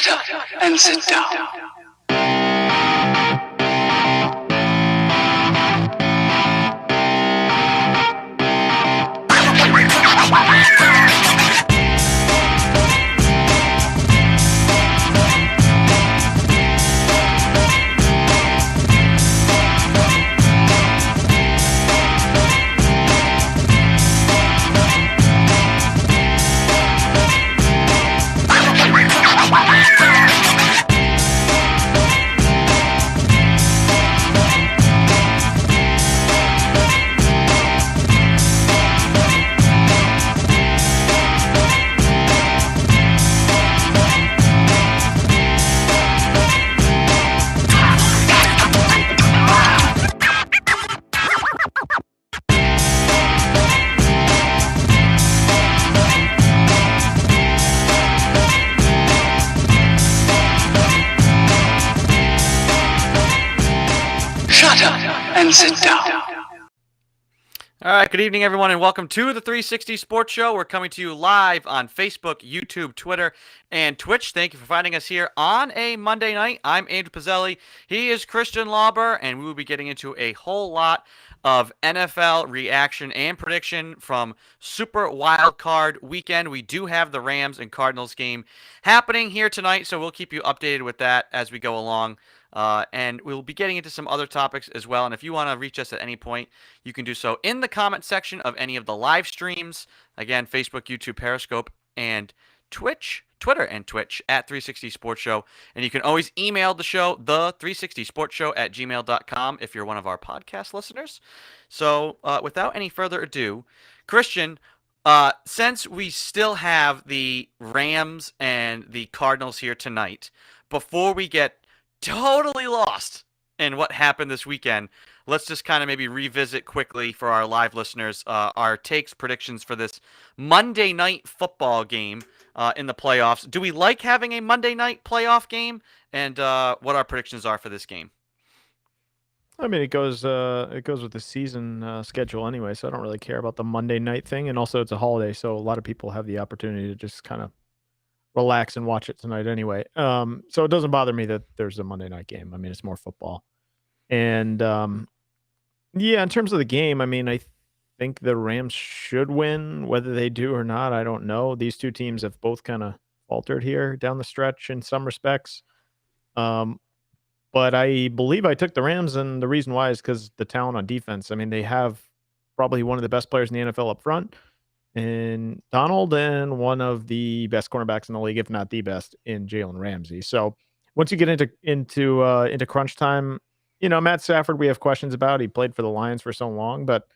Shut up and sit down. And sit down. All right, good evening, everyone, and welcome to the 360 Sports Show. We're coming to you live on Facebook, YouTube, Twitter, and Twitch. Thank you for finding us here on a Monday night. I'm Andrew Pizzelli. He is Christian Lauber, and we will be getting into a whole lot of NFL reaction and prediction from Super Wild Card Weekend. We do have the Rams and Cardinals game happening here tonight, so we'll keep you updated with that as we go along. And we'll be getting into some other topics as well. And if you want to reach us at any point, you can do so in the comment section of any of the live streams. Again, Facebook, YouTube, Periscope, and Twitter and Twitch at 360 Sports Show. And you can always email the show, the360sportshow at gmail.com if you're one of our podcast listeners. So without any further ado, Christian, since we still have the Rams and the Cardinals here tonight, before we get totally lost in what happened this weekend, let's just kind of maybe revisit quickly for our live listeners our takes, predictions for this Monday night football game in the playoffs. Do we like having a Monday night playoff game? And what our predictions are for this game? I mean, it goes with the season schedule anyway, so I don't really care about the Monday night thing. And also, it's a holiday, so a lot of people have the opportunity to just kind of relax and watch it tonight anyway. So it doesn't bother me that there's a Monday night game. I mean, it's more football. And yeah, in terms of the game, I mean, I think the Rams should win. Whether they do or not, I don't know. These two teams have both kind of faltered here down the stretch in some respects. But I believe I took the Rams, and the reason why is because the talent on defense. I mean, they have probably one of the best players in the NFL up front, and Donald, and one of the best cornerbacks in the league, if not the best, in Jalen Ramsey. So once you get into crunch time, you know, Matt Stafford, we have questions about. He played for the Lions for so long, but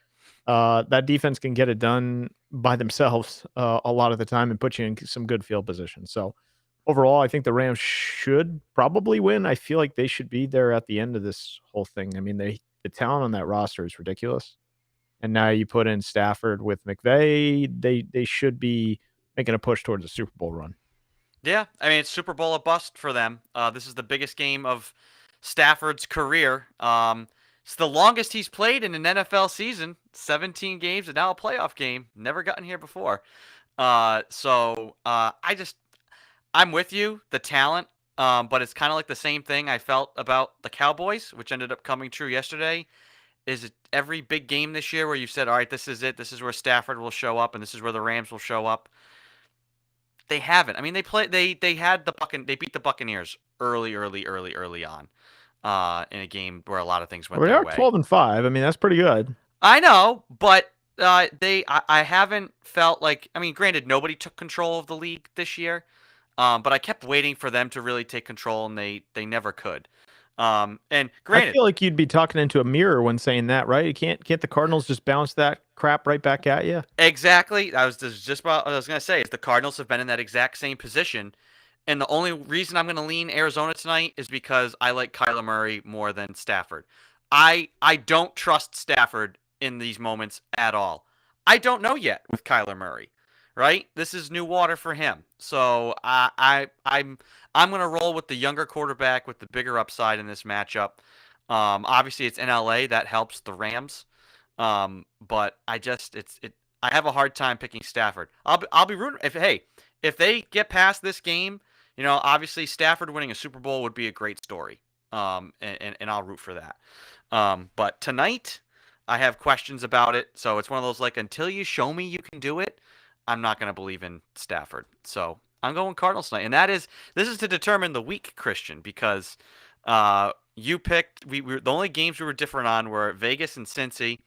that defense can get it done by themselves a lot of the time and put you in some good field position. So overall, I think the Rams should probably win. I feel like they should be there at the end of this whole thing. I mean, the talent on that roster is ridiculous. And now you put in Stafford with McVay, they should be making a push towards a Super Bowl run. Yeah, I mean, it's Super Bowl or bust for them. This is the biggest game of Stafford's career. It's the longest he's played in an NFL season, 17 games, and now a playoff game. Never gotten here before. I'm with you, the talent, but it's kind of like the same thing I felt about the Cowboys, which ended up coming true yesterday. Is it every big game this year where you said, all right, this is it. This is where Stafford will show up, and this is where the Rams will show up? They haven't. I mean, they beat the Buccaneers early on in a game where a lot of things went their way. They are 12-5. I mean, that's pretty good. I know, but I haven't felt like, I mean, granted, nobody took control of the league this year, but I kept waiting for them to really take control, and they never could. And granted, I feel like you'd be talking into a mirror when saying that, right? You can't the Cardinals just bounce that crap right back at you? Exactly. I was just about what I was going to say is the Cardinals have been in that exact same position, and the only reason I'm going to lean Arizona tonight is because I like Kyler Murray more than Stafford. I don't trust Stafford in these moments at all. I don't know yet with Kyler Murray. Right? This is new water for him. So I'm going to roll with the younger quarterback with the bigger upside in this matchup. Obviously, it's in LA. That helps the Rams. But I have a hard time picking Stafford. I'll be rooting if they get past this game, Obviously Stafford winning a Super Bowl would be a great story. And I'll root for that. But tonight, I have questions about it. So it's one of those like until you show me you can do it, I'm not going to believe in Stafford. So I'm going Cardinals tonight, and this is to determine the week, Christian, because you picked the only games we were different on were Vegas and Cincy.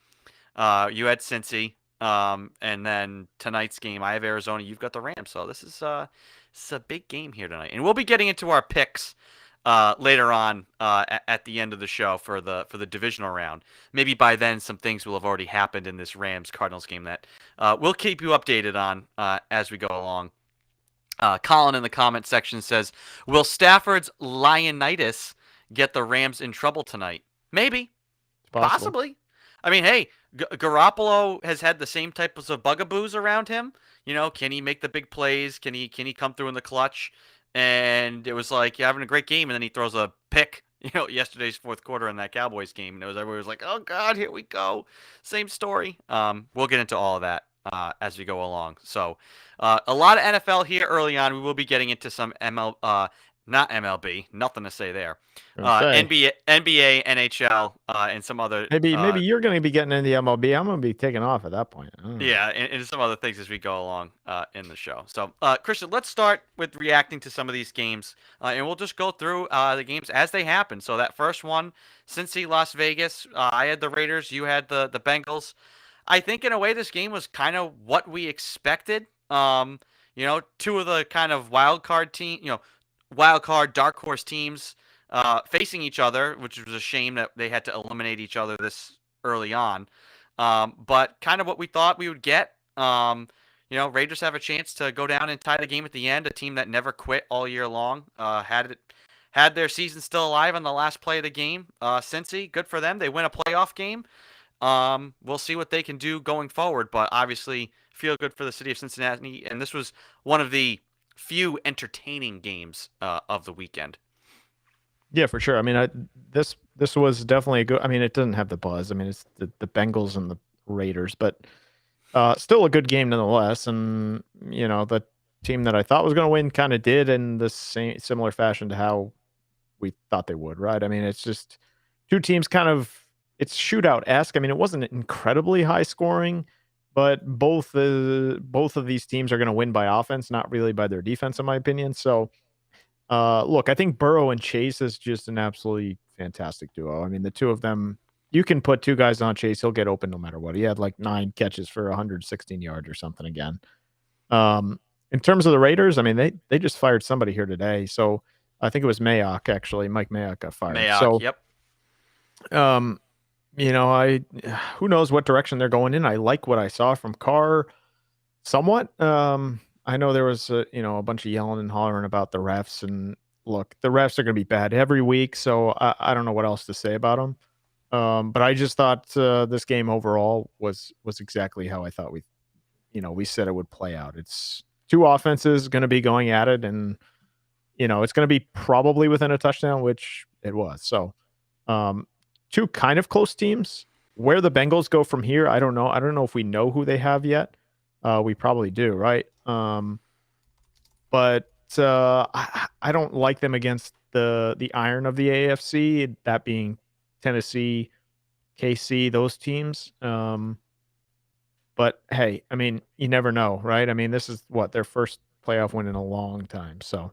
You had Cincy, and then tonight's game I have Arizona. You've got the Rams. So this is a big game here tonight, and we'll be getting into our picks later on at the end of the show for the divisional round. Maybe by then some things will have already happened in this Rams Cardinals game that we'll keep you updated on as we go along. Colin in the comment section says, "Will Stafford's Lionitis get the Rams in trouble tonight?" Maybe, possibly. I mean, hey, Garoppolo has had the same types of bugaboos around him. Can he make the big plays? Can he come through in the clutch? And it was like, having a great game, and then he throws a pick, yesterday's fourth quarter in that Cowboys game. And everybody was like, oh, God, here we go. Same story. We'll get into all of that as we go along. So a lot of NFL here early on. We will be getting into some not MLB, nothing to say there. NBA, NHL, and some other. Maybe you're going to be getting into the MLB. I'm going to be taking off at that point. Yeah, and some other things as we go along in the show. So, Christian, let's start with reacting to some of these games, and we'll just go through the games as they happen. So that first one, Cincy, Las Vegas, I had the Raiders, you had the Bengals. I think in a way this game was kind of what we expected. Two of the kind of wild card dark horse teams facing each other, which was a shame that they had to eliminate each other this early on. But kind of what we thought we would get. Raiders have a chance to go down and tie the game at the end. A team that never quit all year long had their season still alive on the last play of the game. Cincy, good for them. They win a playoff game. We'll see what they can do going forward, but obviously feel good for the city of Cincinnati. And this was one of the few entertaining games of the weekend. Yeah, for sure. I mean, this was definitely a good. I mean, it doesn't have the buzz. I mean, it's the Bengals and the Raiders, but still a good game nonetheless. And the team that I thought was going to win kind of did in the similar fashion to how we thought they would. Right? I mean, it's just two teams kind of. It's shootout-esque. I mean, it wasn't incredibly high scoring, but both of these teams are going to win by offense, not really by their defense, in my opinion. So. Look, I think Burrow and Chase is just an absolutely fantastic duo. I mean, the two of them, you can put two guys on Chase, he'll get open no matter what. He had like 9 catches for 116 yards or something again. In terms of the Raiders, I mean, they just fired somebody here today. So I think it was Mayock, actually. Mike Mayock got fired. Yep. Who knows what direction they're going in. I like what I saw from Carr somewhat. I know there was a bunch of yelling and hollering about the refs, and look, the refs are going to be bad every week, so I don't know what else to say about them. But I just thought this game overall was exactly how I thought we said it would play out. It's two offenses going to be going at it, and it's going to be probably within a touchdown, which it was. So two kind of close teams. Where the Bengals go from here, I don't know. I don't know if we know who they have yet. We probably do, right? But I don't like them against the iron of the AFC, that being Tennessee, KC, those teams. But hey, I mean, you never know, right? I mean, this is their first playoff win in a long time. So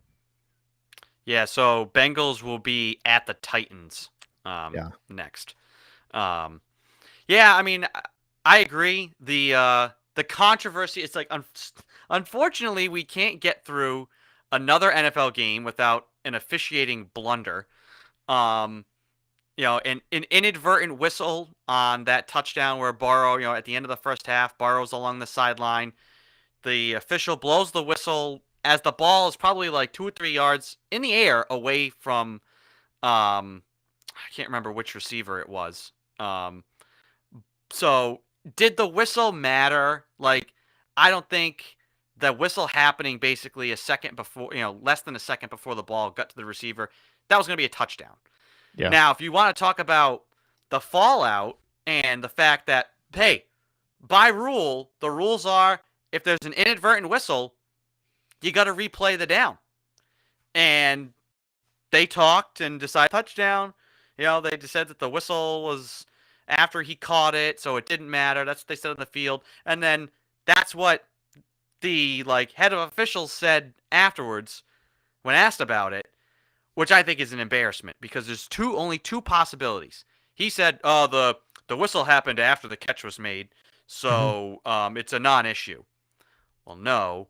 yeah, so Bengals will be at the Titans next. I mean, I agree. The controversy, it's like, unfortunately, we can't get through another NFL game without an officiating blunder. An inadvertent whistle on that touchdown where Burrow, at the end of the first half, Burrow's along the sideline. The official blows the whistle as the ball is probably like 2 or 3 yards in the air away from, I can't remember which receiver it was. So did the whistle matter? Like, I don't think the whistle happening basically a second before, less than a second before the ball got to the receiver, that was going to be a touchdown. Yeah. Now, if you want to talk about the fallout and the fact that, hey, by rule, the rules are if there's an inadvertent whistle, you got to replay the down. and they talked and decided touchdown. They said that the whistle was after he caught it, so it didn't matter. That's what they said on the field. And then that's what the head of officials said afterwards when asked about it, which I think is an embarrassment because there's only two possibilities. He said, "Oh, the whistle happened after the catch was made, so it's a non-issue." Well, no.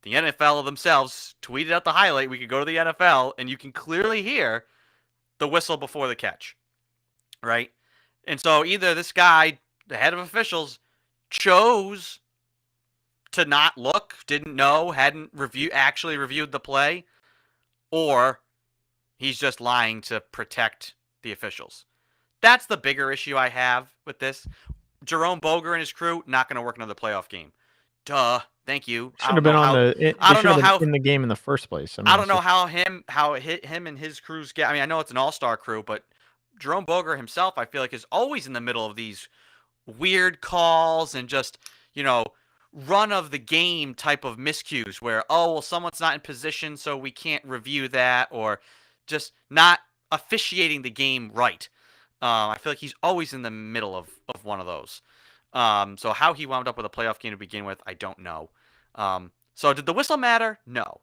The NFL themselves tweeted out the highlight. We could go to the NFL, and you can clearly hear the whistle before the catch, right? And so either this guy, the head of officials, chose to not look, didn't know, hadn't actually reviewed the play, or he's just lying to protect the officials. That's the bigger issue I have with this. Jerome Boger and his crew not going to work another playoff game. Duh. Thank you. Should have been in the game in the first place. I don't know how him and his crews get. I mean, I know it's an all-star crew, but Jerome Boger himself, I feel like, is always in the middle of these weird calls and just, run of the game type of miscues where, oh, well, someone's not in position, so we can't review that, or just not officiating the game right. I feel like he's always in the middle of one of those. So how he wound up with a playoff game to begin with, I don't know. So did the whistle matter? No.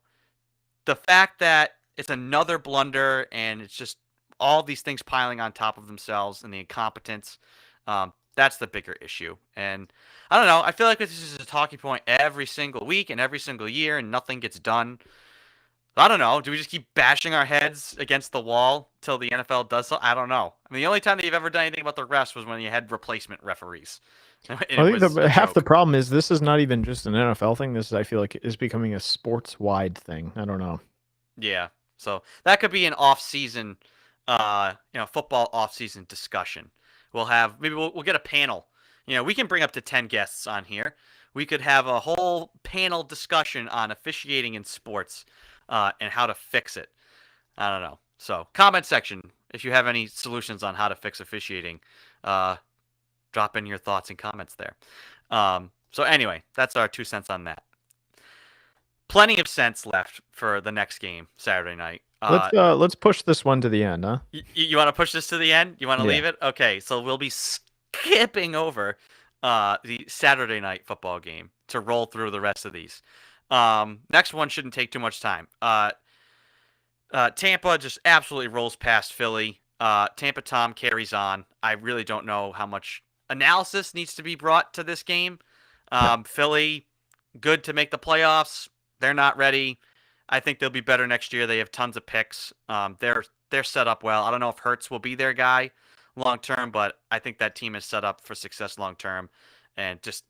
The fact that it's another blunder and it's just all these things piling on top of themselves and the incompetence, that's the bigger issue. And I don't know. I feel like this is a talking point every single week and every single year and nothing gets done. I don't know. Do we just keep bashing our heads against the wall till the NFL does so? I don't know. I mean, the only time that you've ever done anything about the refs was when you had replacement referees. I think half the problem is this is not even just an NFL thing. This, I feel like, is becoming a sports-wide thing. I don't know. Yeah. So that could be an off-season, football off-season discussion. We'll get a panel. We can bring up to 10 guests on here. We could have a whole panel discussion on officiating in sports and how to fix it. I don't know. So comment section, if you have any solutions on how to fix officiating, drop in your thoughts and comments there. So anyway, that's our 2 cents on that. Plenty of sense left for the next game Saturday night. Let's push this one to the end, huh? You want to push this to the end? You want to leave it? Okay, so we'll be skipping over the Saturday night football game to roll through the rest of these. Next one shouldn't take too much time. Tampa just absolutely rolls past Philly. Tampa Tom carries on. I really don't know how much analysis needs to be brought to this game. Philly, good to make the playoffs. They're not ready. I think they'll be better next year. They have tons of picks. They're set up well. I don't know if Hurts will be their guy long term, but I think that team is set up for success long term, and just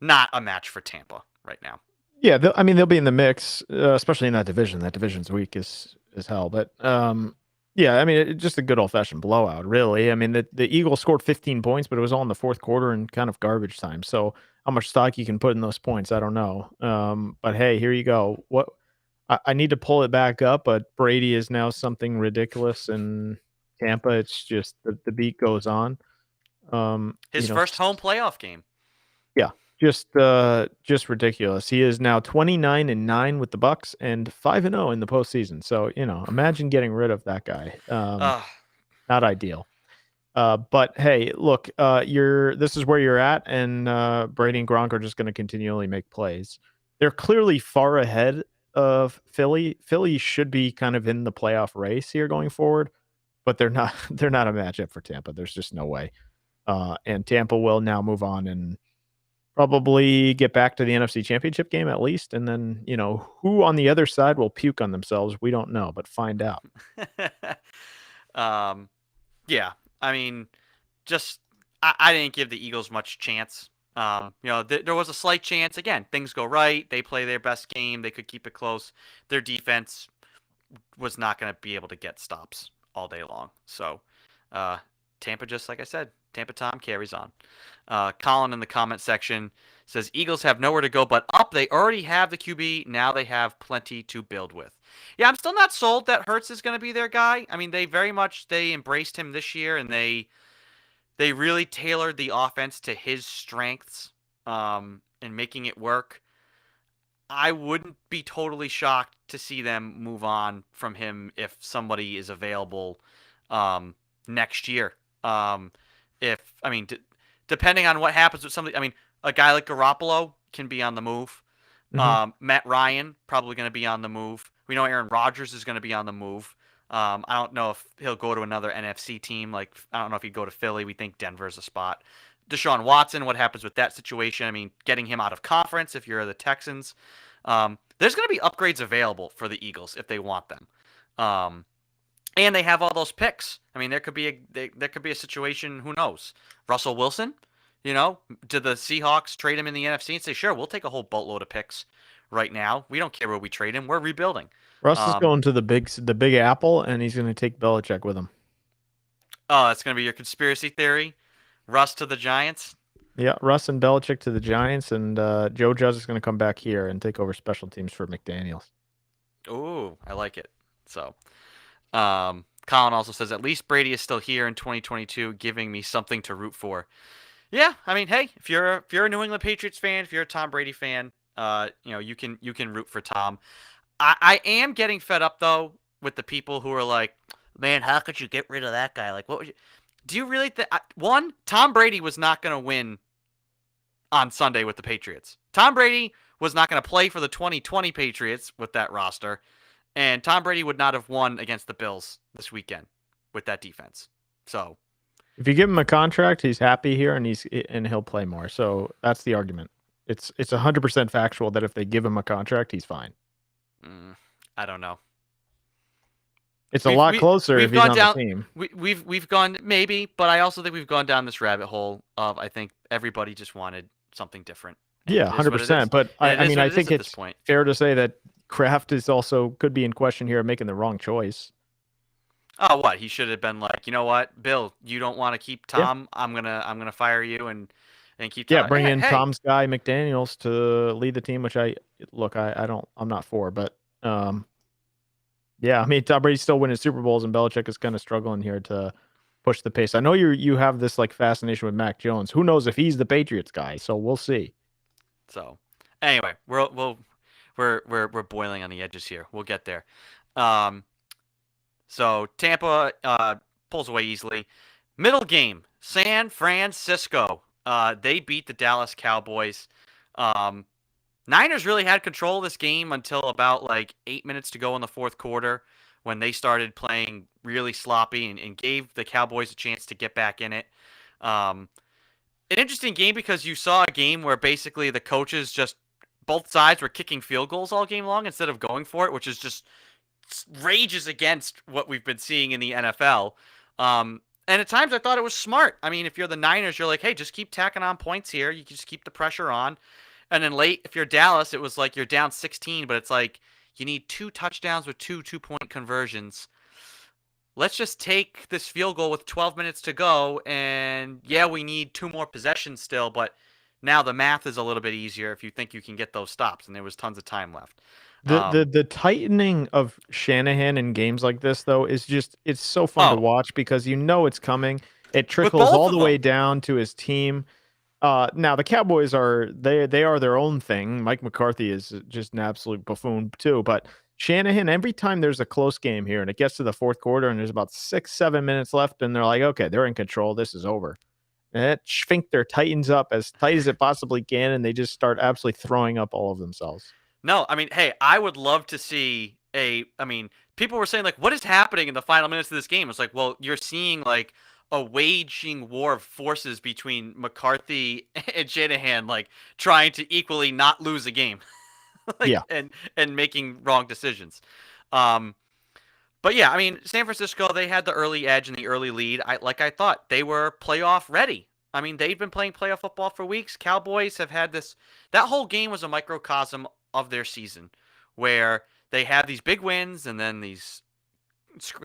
not a match for Tampa right now. Yeah, they'll be in the mix, especially in that division. That division's weak as hell. But yeah, I mean, it's just a good old-fashioned blowout, really. I mean, the Eagles scored 15 points, but it was all in the fourth quarter and kind of garbage time. So how much stock you can put in those points, I don't know. But hey, here you go. I need to pull it back up, but Brady is now something ridiculous in Tampa. It's just the beat goes on. His first home playoff game. Yeah. Just ridiculous. He is now 29-9 with the Bucks and 5-0 in the postseason. So, imagine getting rid of that guy. Not ideal. But hey, look, this is where you're at, and Brady and Gronk are just going to continually make plays. They're clearly far ahead of Philly. Philly should be kind of in the playoff race here going forward, but they're not. They're not a matchup for Tampa. There's just no way. And Tampa will now move on and probably get back to the NFC Championship game at least, and then who on the other side will puke on themselves, we don't know, but find out. Yeah, I mean, just I didn't give the Eagles much chance. There was a slight chance. Again, things go right, they play their best game, they could keep it close. Their defense was not going to be able to get stops all day long. So Tampa, just like I said, Tampa Tom carries on. Colin in the comment section says Eagles have nowhere to go but up. They already have the QB. Now they have plenty to build with. Yeah, I'm still not sold that Hurts is going to be their guy. I mean, they embraced him this year, and they really tailored the offense to his strengths and making it work. I wouldn't be totally shocked to see them move on from him if somebody is available next year. Um, if I mean, depending on what happens with somebody, I mean, a guy like Garoppolo can be on the move. Mhm. Matt Ryan probably going to be on the move. We know Aaron Rodgers is going to be on the move. I don't know if he'll go to another NFC team. Like I don't know if he'd go to Philly. We think Denver's a spot. Deshaun Watson, what happens with that situation? I mean, getting him out of conference if you're the Texans. There's going to be upgrades available for the Eagles if they want them. And they have all those picks. I mean, there could be a situation. Who knows? Russell Wilson. Did the Seahawks trade him in the NFC and say, sure, we'll take a whole boatload of picks right now. We don't care where we trade him. We're rebuilding. Russ is going to the Big Apple, and he's going to take Belichick with him. Oh, that's going to be your conspiracy theory? Russ to the Giants? Yeah, Russ and Belichick to the Giants, and Joe Judge is going to come back here and take over special teams for McDaniels. Ooh, I like it. So, Colin also says, at least Brady is still here in 2022, giving me something to root for. Yeah, I mean, hey, if you're a New England Patriots fan, if you're a Tom Brady fan, you can root for Tom. I am getting fed up though with the people who are like, man, how could you get rid of that guy? Like, what would you? Do you really think? One, Tom Brady was not going to win on Sunday with the Patriots. Tom Brady was not going to play for the 2020 Patriots with that roster, and Tom Brady would not have won against the Bills this weekend with that defense. So. If you give him a contract, he's happy here, and he'll play more. So that's the argument. It's 100% factual that if they give him a contract, he's fine. I don't know. It's a lot closer if he's on the team. We've gone maybe, but I also think we've gone down this rabbit hole of I think everybody just wanted something different. Yeah, 100%. But I mean, I think it's fair to say that Kraft is also could be in question here, making the wrong choice. Oh, what? He should have been like, you know what, Bill, you don't want to keep Tom. Yeah. I'm gonna fire you and keep Tom. Yeah, bring in Tom's guy McDaniels to lead the team, which I'm not for, but yeah, I mean, Tom Brady's still winning Super Bowls, and Belichick is kind of struggling here to push the pace. I know you have this like fascination with Mac Jones. Who knows if he's the Patriots guy? So we'll see. So anyway, we're boiling on the edges here. We'll get there. So Tampa pulls away easily. Middle game, San Francisco. They beat the Dallas Cowboys. Niners really had control of this game until about like 8 minutes to go in the fourth quarter when they started playing really sloppy and gave the Cowboys a chance to get back in it. An interesting game because you saw a game where basically the coaches just both sides were kicking field goals all game long instead of going for it, which is just rages against what we've been seeing in the NFL. And at times I thought it was smart. I mean, if you're the Niners, you're like, hey, just keep tacking on points here. You can just keep the pressure on. And then late, if you're Dallas, it was like you're down 16, but it's like you need 2 touchdowns with 2 2-point conversions. Let's just take this field goal with 12 minutes to go. And yeah, we need 2 more possessions still, but now the math is a little bit easier if you think you can get those stops. And there was tons of time left. The tightening of Shanahan in games like this, though, is it's so fun to watch because it's coming. It trickles all the way down to his team. Now the Cowboys are their own thing. Mike McCarthy is just an absolute buffoon too. But Shanahan, every time there's a close game here and it gets to the fourth quarter and there's about 6-7 minutes left and they're like, okay, they're in control. This is over. And that sphincter tightens up as tight as it possibly can, and they just start absolutely throwing up all of themselves. No, I mean, hey, I would love to see people were saying, like, what is happening in the final minutes of this game? It's like, well, you're seeing, like, a waging war of forces between McCarthy and Shanahan, like, trying to equally not lose a game. And making wrong decisions. But, yeah, I mean, San Francisco, they had the early edge and the early lead. I thought they were playoff ready. I mean, they've been playing playoff football for weeks. Cowboys have had this. That whole game was a microcosm of their season where they have these big wins and then these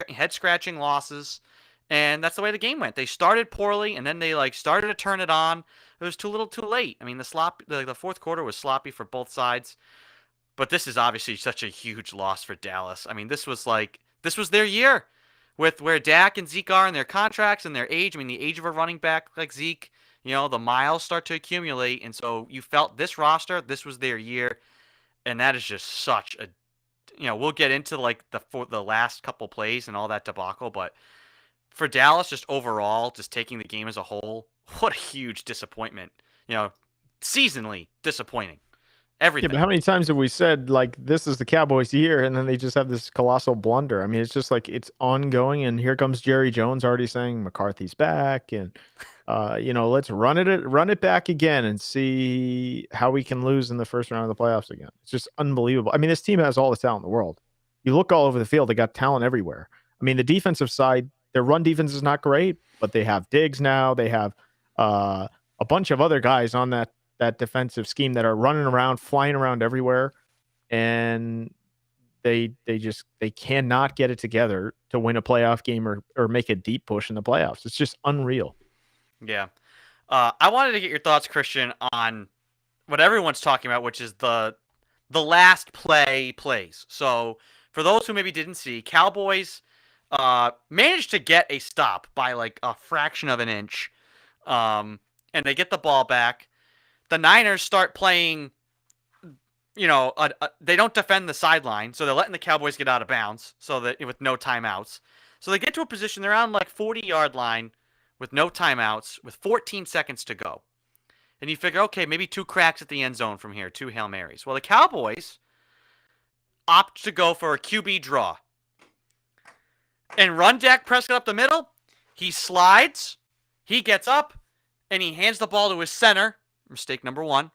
head-scratching losses, and that's the way the game went. They started poorly, and then they started to turn it on. It was too little too late. I mean, the fourth quarter was sloppy for both sides, but this is obviously such a huge loss for Dallas. I mean, this was their year with where Dak and Zeke are in their contracts and their age. I mean, the age of a running back like Zeke, the miles start to accumulate, and so you felt this roster, this was their year. And that is just such a, we'll get into like the last couple plays and all that debacle, but for Dallas, just overall, just taking the game as a whole, what a huge disappointment. Seasonally disappointing. Yeah, Everything. but how many times have we said like this is the Cowboys' year, and then they just have this colossal blunder? I mean, it's just like it's ongoing, and here comes Jerry Jones already saying McCarthy's back, and let's run it back again and see how we can lose in the first round of the playoffs again. It's just unbelievable. I mean, this team has all the talent in the world. You look all over the field; they got talent everywhere. I mean, the defensive side, their run defense is not great, but they have Diggs now. They have a bunch of other guys on that defensive scheme that are running around, flying around everywhere, and they cannot get it together to win a playoff game or make a deep push in the playoffs. It's just unreal. Yeah. I wanted to get your thoughts, Christian, on what everyone's talking about, which is the last plays. So for those who maybe didn't see, Cowboys managed to get a stop by like a fraction of an inch, and they get the ball back. The Niners start playing, they don't defend the sideline, so they're letting the Cowboys get out of bounds so that with no timeouts. So they get to a position, they're on like 40-yard line with no timeouts with 14 seconds to go. And you figure, okay, maybe 2 cracks at the end zone from here, 2 Hail Marys. Well, the Cowboys opt to go for a QB draw and run Dak Prescott up the middle. He slides, he gets up, and he hands the ball to his center. Mistake number 1,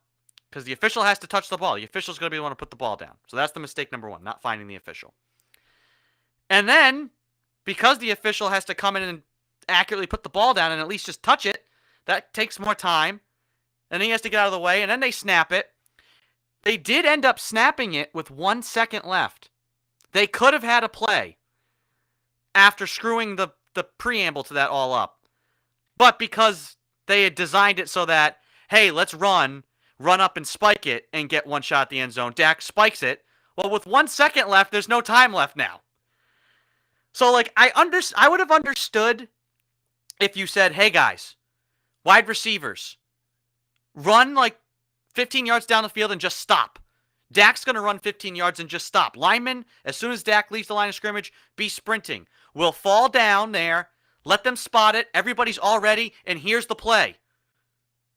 because the official has to touch the ball. The official's going to be the one to put the ball down. So that's the mistake number 1, not finding the official. And then, because the official has to come in and accurately put the ball down and at least just touch it, that takes more time. And then he has to get out of the way, and then they snap it. They did end up snapping it with 1 second left. They could have had a play after screwing the preamble to that all up. But because they had designed it so that, hey, let's run up and spike it and get 1 shot at the end zone. Dak spikes it. Well, with 1 second left, there's no time left now. So, like, I would have understood if you said, hey, guys, wide receivers, run like 15 yards down the field and just stop. Dak's going to run 15 yards and just stop. Linemen, as soon as Dak leaves the line of scrimmage, be sprinting. We'll fall down there, let them spot it, everybody's all ready, and here's the play.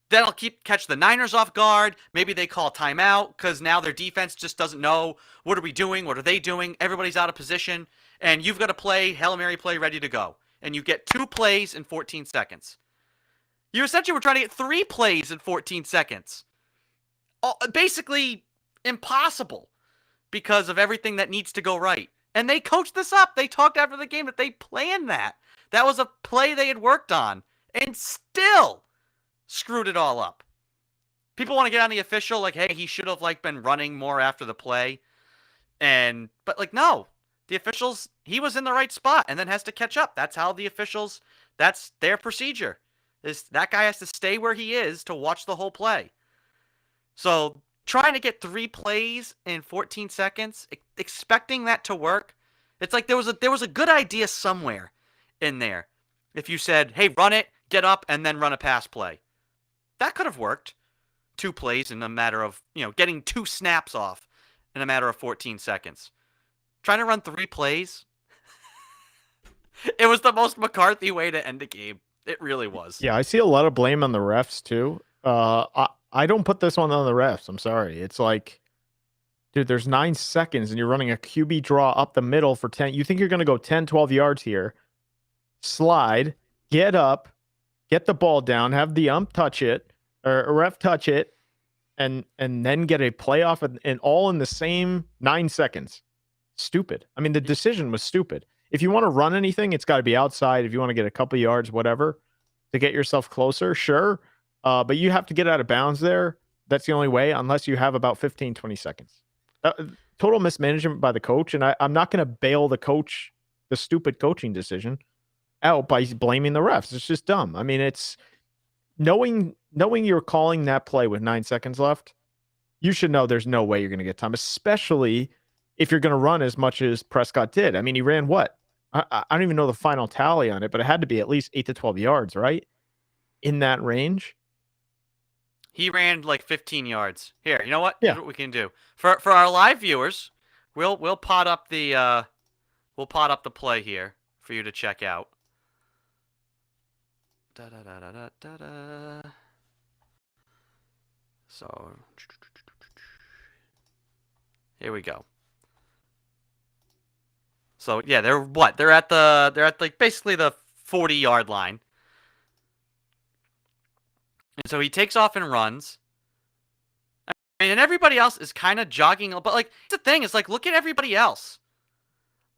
That'll catch the Niners off guard. Maybe they call timeout because now their defense just doesn't know, what are we doing? What are they doing? Everybody's out of position. And you've got to play, Hail Mary play, ready to go. And you get 2 plays in 14 seconds. You essentially were trying to get 3 plays in 14 seconds. Basically impossible because of everything that needs to go right. And they coached this up. They talked after the game that they planned that. That was a play they had worked on. And still screwed it all up. People want to get on the official like, hey, he should have like been running more after the play. But like, no, the officials, he was in the right spot and then has to catch up. That's how the officials, that's their procedure. That guy has to stay where he is to watch the whole play. So trying to get 3 plays in 14 seconds, expecting that to work, it's like there was a good idea somewhere in there. If you said, hey, run it, get up, and then run a pass play. That could have worked. 2 plays in a matter of, getting 2 snaps off in a matter of 14 seconds. Trying to run 3 plays. It was the most McCarthy way to end a game. It really was. Yeah, I see a lot of blame on the refs too. I don't put this one on the refs. I'm sorry. It's like, dude, there's 9 seconds and you're running a QB draw up the middle for 10. You think you're going to go 10, 12 yards here, slide, get up, get the ball down, have the ump touch it, or a ref touch it, and then get a playoff and all in the same 9 seconds. Stupid. I mean, the decision was stupid. If you want to run anything, it's got to be outside. If you want to get a couple yards, whatever, to get yourself closer, sure. But you have to get out of bounds there. That's the only way, unless you have about 15, 20 seconds. Total mismanagement by the coach, and I'm not going to bail the coach, the stupid coaching decision, out by blaming the refs. It's just dumb. I mean, it's knowing you're calling that play with 9 seconds left, you should know there's no way you're going to get time, especially if you're going to run as much as Prescott did. I mean, he ran what? I don't even know the final tally on it, but it had to be at least 8 to 12 yards, right? In that range. He ran like 15 yards. Here, you know what? Yeah. Here's what we can do. For our live viewers, we'll pot up the play here for you to check out. Da da da da da da da. So here we go. So yeah, they're at like basically the 40-yard line. And so he takes off and runs. I mean, and everybody else is kind of jogging, but like the thing is like look at everybody else.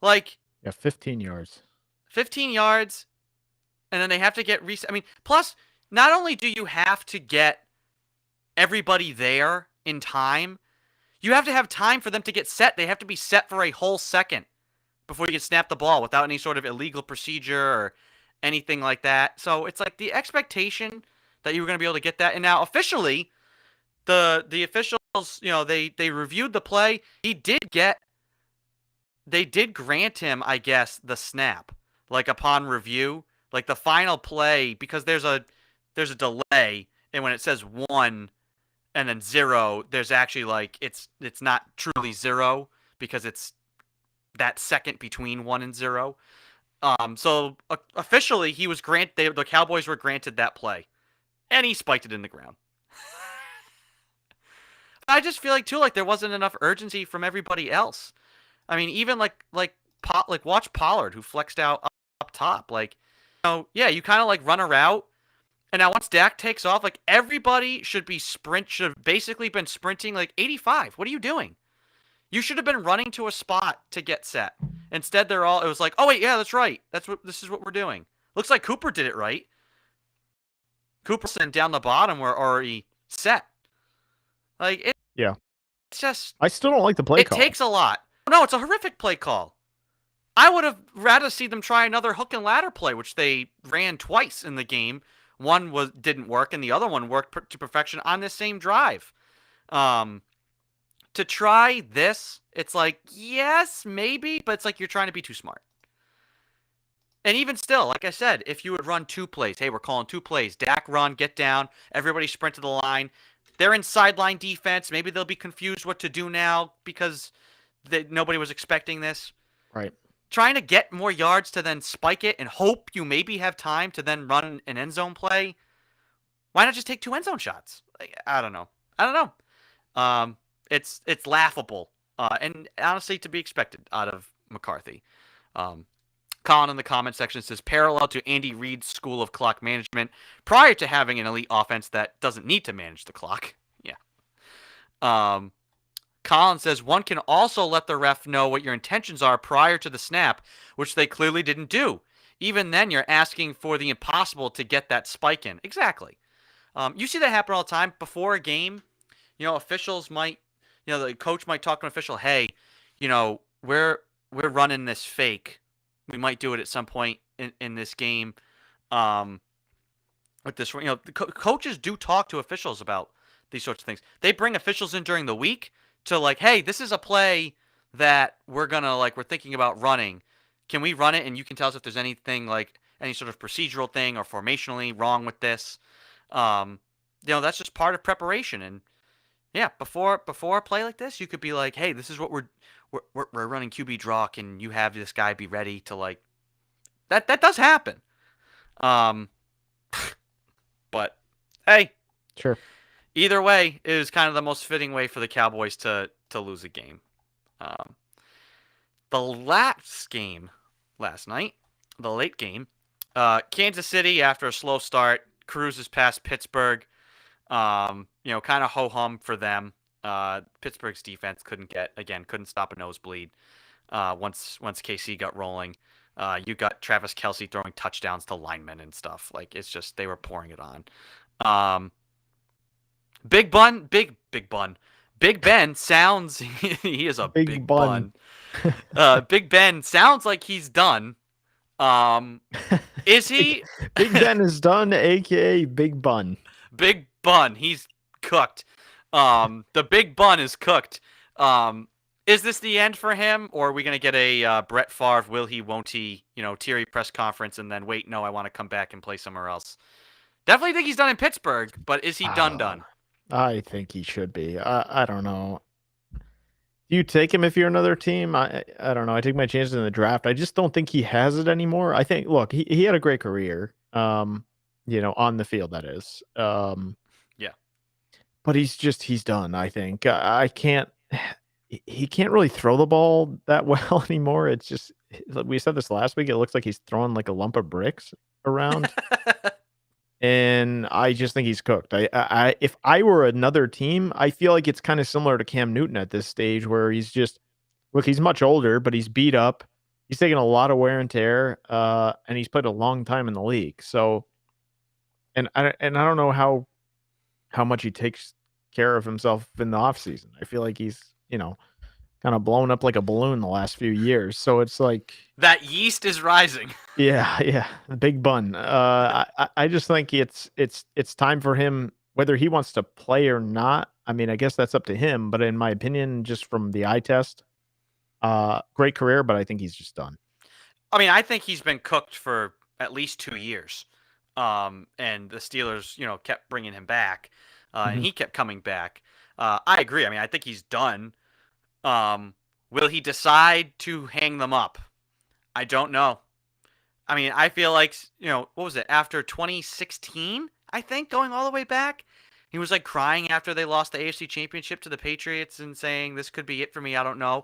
Like 15 yards. 15 yards and then they have to get reset. I mean, plus not only do you have to get everybody there in time, you have to have time for them to get set. They have to be set for a whole second before you can snap the ball without any sort of illegal procedure or anything like that. So it's like the expectation that you were going to be able to get that. And now officially, the officials, they reviewed the play. They did grant him, I guess, the snap, like upon review, like the final play, because there's a delay, and when it says 1 and then 0, there's actually like it's not truly 0 because it's that second between 1 and 0. So officially he was the Cowboys were granted that play, and he spiked it in the ground. I just feel like too, like there wasn't enough urgency from everybody else. I mean, even like watch Pollard, who flexed out up top. Like, you kind of like run a route, and now once Dak takes off, like everybody should have basically been sprinting like 85. What are you doing? You should have been running to a spot to get set. Instead, it was like, oh wait, yeah, that's right. This is what we're doing. Looks like Cooper did it right. Cooperson down the bottom were already set. Like it's just. I still don't like the play call. It takes a lot. No, it's a horrific play call. I would have rather see them try another hook and ladder play, which they ran twice in the game. One didn't work, and the other one worked to perfection on this same drive. To try this, it's like, yes, maybe, but it's like you're trying to be too smart. And even still, like I said, if you would run 2 plays, hey, we're calling 2 plays. Dak run, get down, everybody sprint to the line. They're in sideline defense. Maybe they'll be confused what to do now because nobody was expecting this. Right. Trying to get more yards to then spike it and hope you maybe have time to then run an end zone play. Why not just take 2 end zone shots? Like, I don't know. It's laughable, and honestly to be expected out of McCarthy. Colin in the comment section says, parallel to Andy Reid's school of clock management prior to having an elite offense that doesn't need to manage the clock. Yeah. Colin says, one can also let the ref know what your intentions are prior to the snap, which they clearly didn't do. Even then, you're asking for the impossible to get that spike in. Exactly. You see that happen all the time. Before a game, officials might, the coach might talk to an official, hey, we're running this fake. We might do it at some point in this game. With this, the coaches do talk to officials about these sorts of things. They bring officials in during the week to like, hey, this is a play that we're thinking about running. Can we run it? And you can tell us if there's anything like any sort of procedural thing or formationally wrong with this. That's just part of preparation. And yeah, before a play like this, you could be like, hey, this is what we're running QB draw. Can you have this guy be ready to like that? That does happen. But hey, sure. Either way, it was kind of the most fitting way for the Cowboys to lose a game. The last game last night, the late game, Kansas City, after a slow start, cruises past Pittsburgh. Kind of ho-hum for them. Pittsburgh's defense couldn't stop a nosebleed. Once KC got rolling, you got Travis Kelce throwing touchdowns to linemen and stuff. Like, it's just, they were pouring it on. Big Ben sounds, he is a big bun. Big Ben sounds like he's done. Is he? Big Ben is done, aka Big Bun. Big Bun, he's cooked. The Big Bun is cooked. Is this the end for him, or are we gonna get a Brett Favre will he, won't he, teary press conference, and then wait, no, I want to come back and play somewhere else? Definitely think he's done in Pittsburgh, but is he done? I think he should be. I don't know. Do you take him if you're another team? I don't know. I take my chances in the draft. I just don't think he has it anymore. I think look, he had a great career. On the field that is. Yeah. But he's done, I think. I can't he can't really throw the ball that well anymore. It's just we said this last week. It looks like he's throwing like a lump of bricks around. And I just think he's cooked. If I were another team, I feel like it's kind of similar to Cam Newton at this stage where he's much older, but he's beat up. He's taken a lot of wear and tear, and he's played a long time in the league. So, and I don't know how much he takes care of himself in the offseason. I feel like he's, kind of blown up like a balloon the last few years. So it's like that yeast is rising. Yeah, the big bun. I just think it's time for him, whether he wants to play or not. I mean, I guess that's up to him. But in my opinion, just from the eye test, great career, but I think he's just done. I mean, I think he's been cooked for at least 2 years. And the Steelers, kept bringing him back, and he kept coming back. I agree. I mean, I think he's done. Will he decide to hang them up? I don't know. I mean, I feel like, what was it? After 2016, I think, going all the way back, he was like crying after they lost the AFC Championship to the Patriots and saying, this could be it for me. I don't know.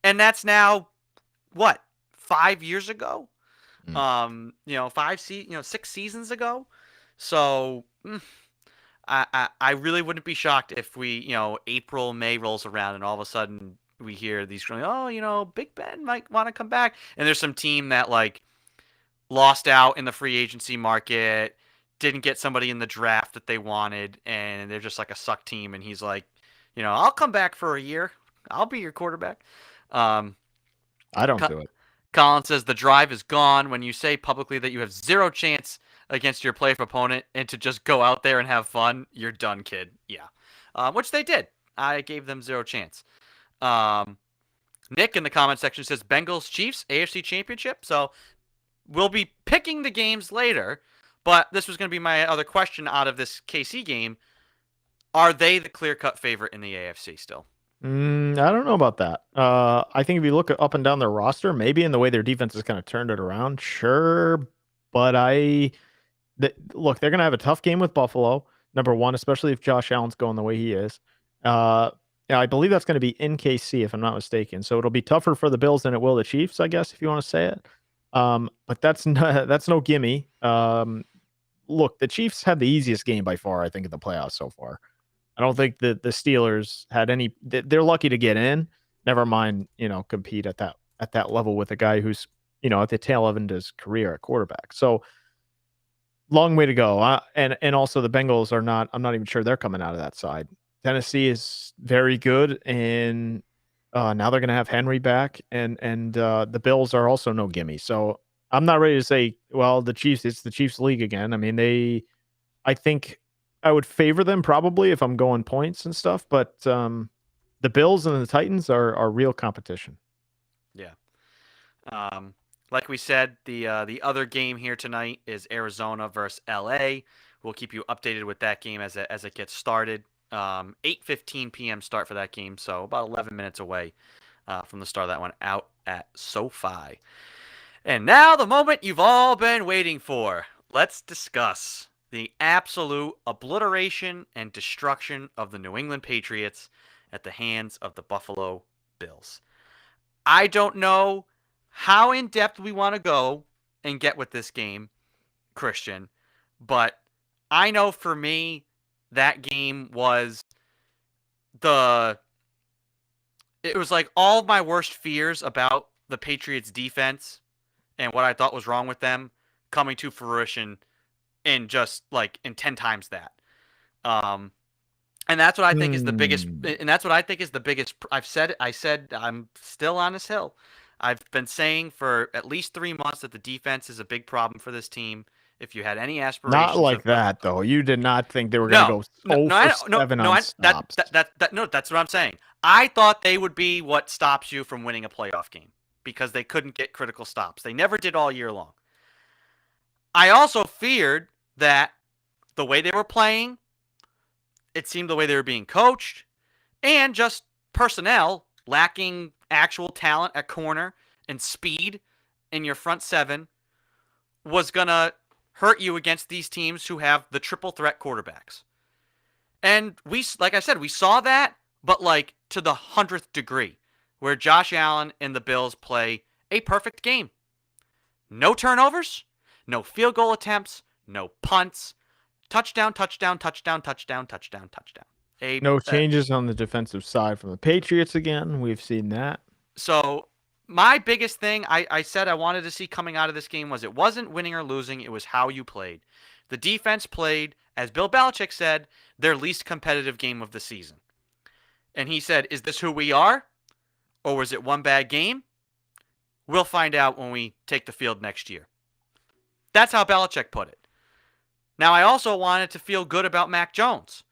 And that's now, what, 5 years ago? 6 seasons ago. So I really wouldn't be shocked if we, April, May rolls around and all of a sudden we hear these going, Big Ben might want to come back. And there's some team that like lost out in the free agency market, didn't get somebody in the draft that they wanted, and they're just like a suck team. And he's like, I'll come back for a year. I'll be your quarterback. I don't do it. Colin says the drive is gone when you say publicly that you have zero chance against your playoff opponent and to just go out there and have fun. You're done, kid. Yeah. Which they did. I gave them zero chance. Nick in the comment section says Bengals Chiefs AFC Championship. So we'll be picking the games later, but this was going to be my other question out of this KC game. Are they the clear-cut favorite in the AFC still? I don't know about that. I think if you look up and down their roster, maybe in the way their defense has kind of turned it around, sure. But look, they're going to have a tough game with Buffalo, number one, especially if Josh Allen's going the way he is. I believe that's going to be in KC, if I'm not mistaken. So it'll be tougher for the Bills than it will the Chiefs, I guess, if you want to say it. But that's no gimme. Look, the Chiefs had the easiest game by far, I think, in the playoffs so far. I don't think that the Steelers had any. They're lucky to get in. Never mind, compete at that level with a guy who's, at the tail end of his career at quarterback. So long way to go. And also the Bengals are not. I'm not even sure they're coming out of that side. Tennessee is very good, and now they're going to have Henry back, and the Bills are also no gimme. So I'm not ready to say, well, the Chiefs. It's the Chiefs' league again. I mean, I think I would favor them probably if I'm going points and stuff, but the Bills and the Titans are real competition. Yeah. Like we said, the other game here tonight is Arizona versus LA. We'll keep you updated with that game as it gets started. 8:15 p.m. start for that game, so about 11 minutes away from the start of that one out at SoFi. And now the moment you've all been waiting for. Let's discuss the absolute obliteration and destruction of the New England Patriots at the hands of the Buffalo Bills. I don't know how in-depth we want to go and get with this game, Christian, but I know for me, that game was it was like all of my worst fears about the Patriots defense and what I thought was wrong with them coming to fruition in just like in 10 times that. And that's what I think is the biggest, and that's what I think is the biggest. I said I'm still on this hill. I've been saying for at least 3 months that the defense is a big problem for this team. If you had any aspirations, not like that though. You did not think they were going to go 7 on stops. No, that's what I'm saying. I thought they would be what stops you from winning a playoff game because they couldn't get critical stops. They never did all year long. I also feared that the way they were playing, it seemed the way they were being coached, and just personnel lacking actual talent at corner and speed in your front seven was going to hurt you against these teams who have the triple threat quarterbacks. And like I said, we saw that, but like to the 100th degree, where Josh Allen and the Bills play a perfect game. No turnovers, no field goal attempts, no punts, touchdown, touchdown, touchdown, touchdown, touchdown, touchdown. No changes on the defensive side from the Patriots again. We've seen that. So my biggest thing I said I wanted to see coming out of this game was it wasn't winning or losing, it was how you played. The defense played, as Bill Belichick said, their least competitive game of the season. And he said, is this who we are? Or was it one bad game? We'll find out when we take the field next year. That's how Belichick put it. Now, I also wanted to feel good about Mac Jones.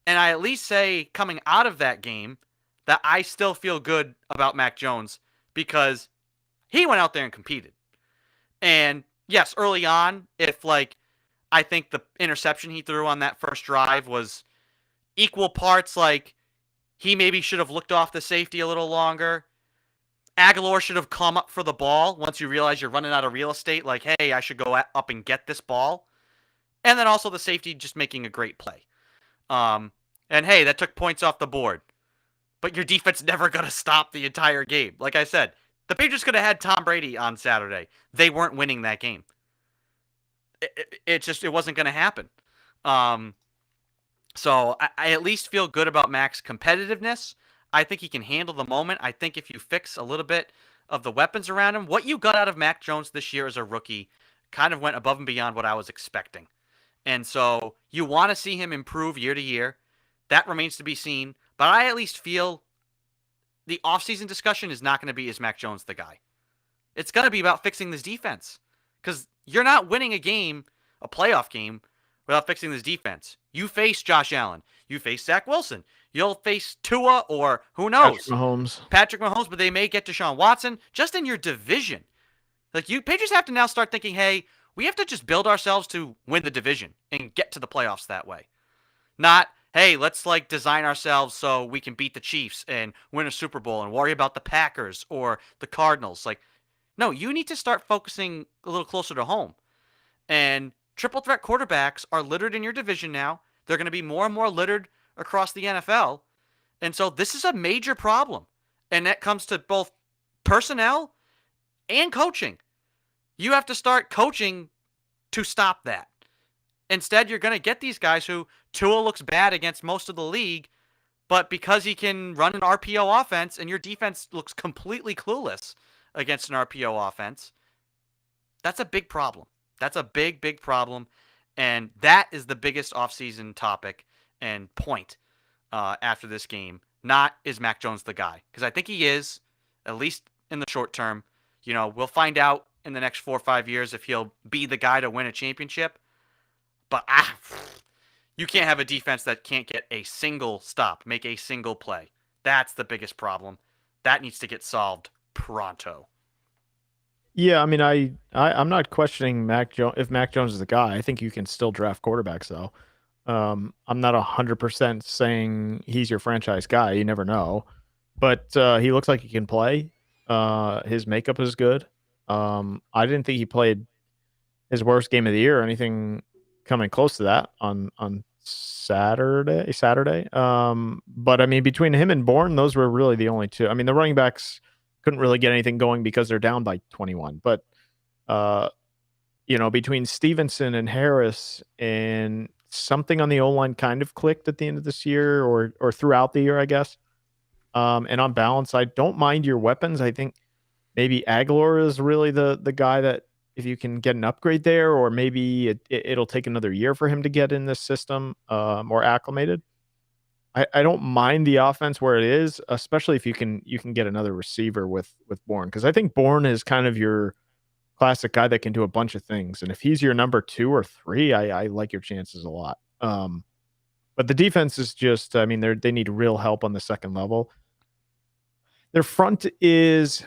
And I at least say, coming out of that game, that I still feel good about Mac Jones because he went out there and competed. And yes, early on, I think the interception he threw on that first drive was equal parts like he maybe should have looked off the safety a little longer. Aguilar should have come up for the ball once you realize you're running out of real estate. Like, hey, I should go up and get this ball. And then also the safety just making a great play. And hey, that took points off the board. But your defense never going to stop the entire game. Like I said, the Patriots could have had Tom Brady on Saturday. They weren't winning that game. It wasn't going to happen. So I at least feel good about Mac's competitiveness. I think he can handle the moment. I think if you fix a little bit of the weapons around him, what you got out of Mac Jones this year as a rookie kind of went above and beyond what I was expecting. And so you want to see him improve year to year. That remains to be seen. But I at least feel the offseason discussion is not going to be, is Mac Jones the guy? It's going to be about fixing this defense. Because you're not winning a game, a playoff game, without fixing this defense. You face Josh Allen. You face Zach Wilson. You'll face Tua or who knows? Patrick Mahomes, but they may get Deshaun Watson just in your division. Like, you Patriots have to now start thinking, hey, we have to just build ourselves to win the division and get to the playoffs that way. Not, hey, let's design ourselves so we can beat the Chiefs and win a Super Bowl and worry about the Packers or the Cardinals. No, you need to start focusing a little closer to home. And triple threat quarterbacks are littered in your division now. They're going to be more and more littered across the NFL. And so this is a major problem. And that comes to both personnel and coaching. You have to start coaching to stop that. Instead, you're going to get these guys who Tua looks bad against most of the league, but because he can run an RPO offense and your defense looks completely clueless against an RPO offense, that's a big problem. That's a big, big problem. And that is the biggest offseason topic and point after this game. Not, is Mac Jones the guy? Because I think he is, at least in the short term. We'll find out in the next 4 or 5 years if he'll be the guy to win a championship. But you can't have a defense that can't get a single stop, make a single play. That's the biggest problem. That needs to get solved pronto. Yeah, I mean, I'm not questioning Mac Jones if Mac Jones is the guy. I think you can still draft quarterbacks though. I'm not 100% saying he's your franchise guy. You never know, but he looks like he can play. His makeup is good. I didn't think he played his worst game of the year or anything coming close to that on Saturday. But I mean, between him and Bourne, those were really the only two. I mean, the running backs couldn't really get anything going because they're down by 21. But between Stevenson and Harris and something on the O-line kind of clicked at the end of this year or throughout the year, I guess. And on balance, I don't mind your weapons. I think maybe Aguilar is really the guy that if you can get an upgrade there, or maybe it'll take another year for him to get in this system more acclimated. I don't mind the offense where it is, especially if you can get another receiver with Bourne, because I think Bourne is kind of your classic guy that can do a bunch of things, and if he's your number 2 or 3, I like your chances a lot. But the defense is just, I mean, they need real help on the second level. Their front is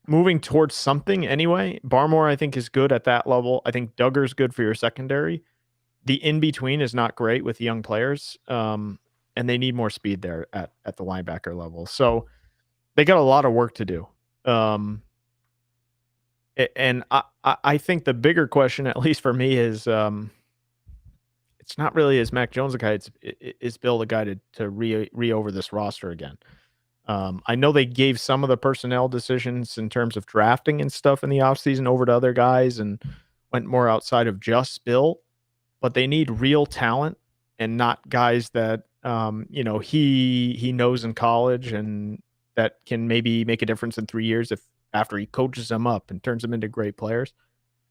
moving towards something anyway. Barmore, I think, is good at that level. I think Duggar's good for your secondary. the in-between is not great with young players, and they need more speed there at the linebacker level. So they got a lot of work to do. And I think the bigger question, at least for me, is it's not really is Mac Jones a guy. Is Bill the guy to re over this roster again? I know they gave some of the personnel decisions in terms of drafting and stuff in the offseason over to other guys and went more outside of just Bill, but they need real talent and not guys that he knows in college and that can maybe make a difference in 3 years if after he coaches them up and turns them into great players.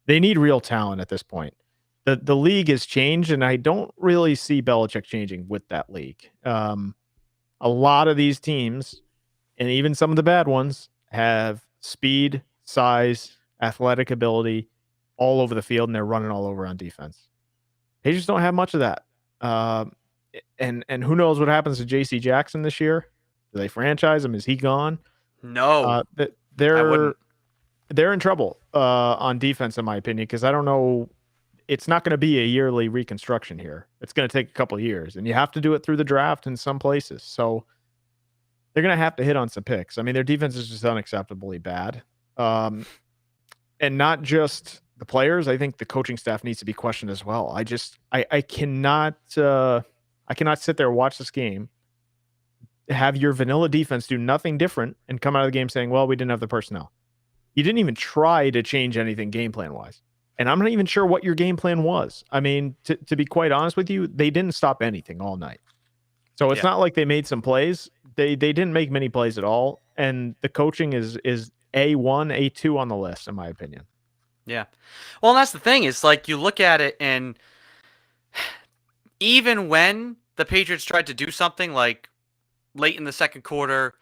They need real talent at this point. The league has changed, and I don't really see Belichick changing with that league. A lot of these teams, and even some of the bad ones, have speed, size, athletic ability all over the field, and they're running all over on defense. They just don't have much of that. And who knows what happens to J.C. Jackson this year? Do they franchise him? Is he gone? No, I they're wouldn't. they're in trouble on defense, in my opinion, because I don't know. It's not going to be a yearly reconstruction here. It's going to take a couple of years, and you have to do it through the draft in some places. So they're going to have to hit on some picks. I mean, their defense is just unacceptably bad. And not just the players. I think the coaching staff needs to be questioned as well. I cannot sit there and watch this game, have your vanilla defense do nothing different and come out of the game saying, well, we didn't have the personnel. You didn't even try to change anything game plan wise. And I'm not even sure what your game plan was. I mean, to be quite honest with you, they didn't stop anything all night. So it's not like they made some plays. They didn't make many plays at all. And the coaching is A1, A2 on the list, in my opinion. Yeah. Well, and that's the thing is like you look at it, and even when the Patriots tried to do something like late in the second quarter,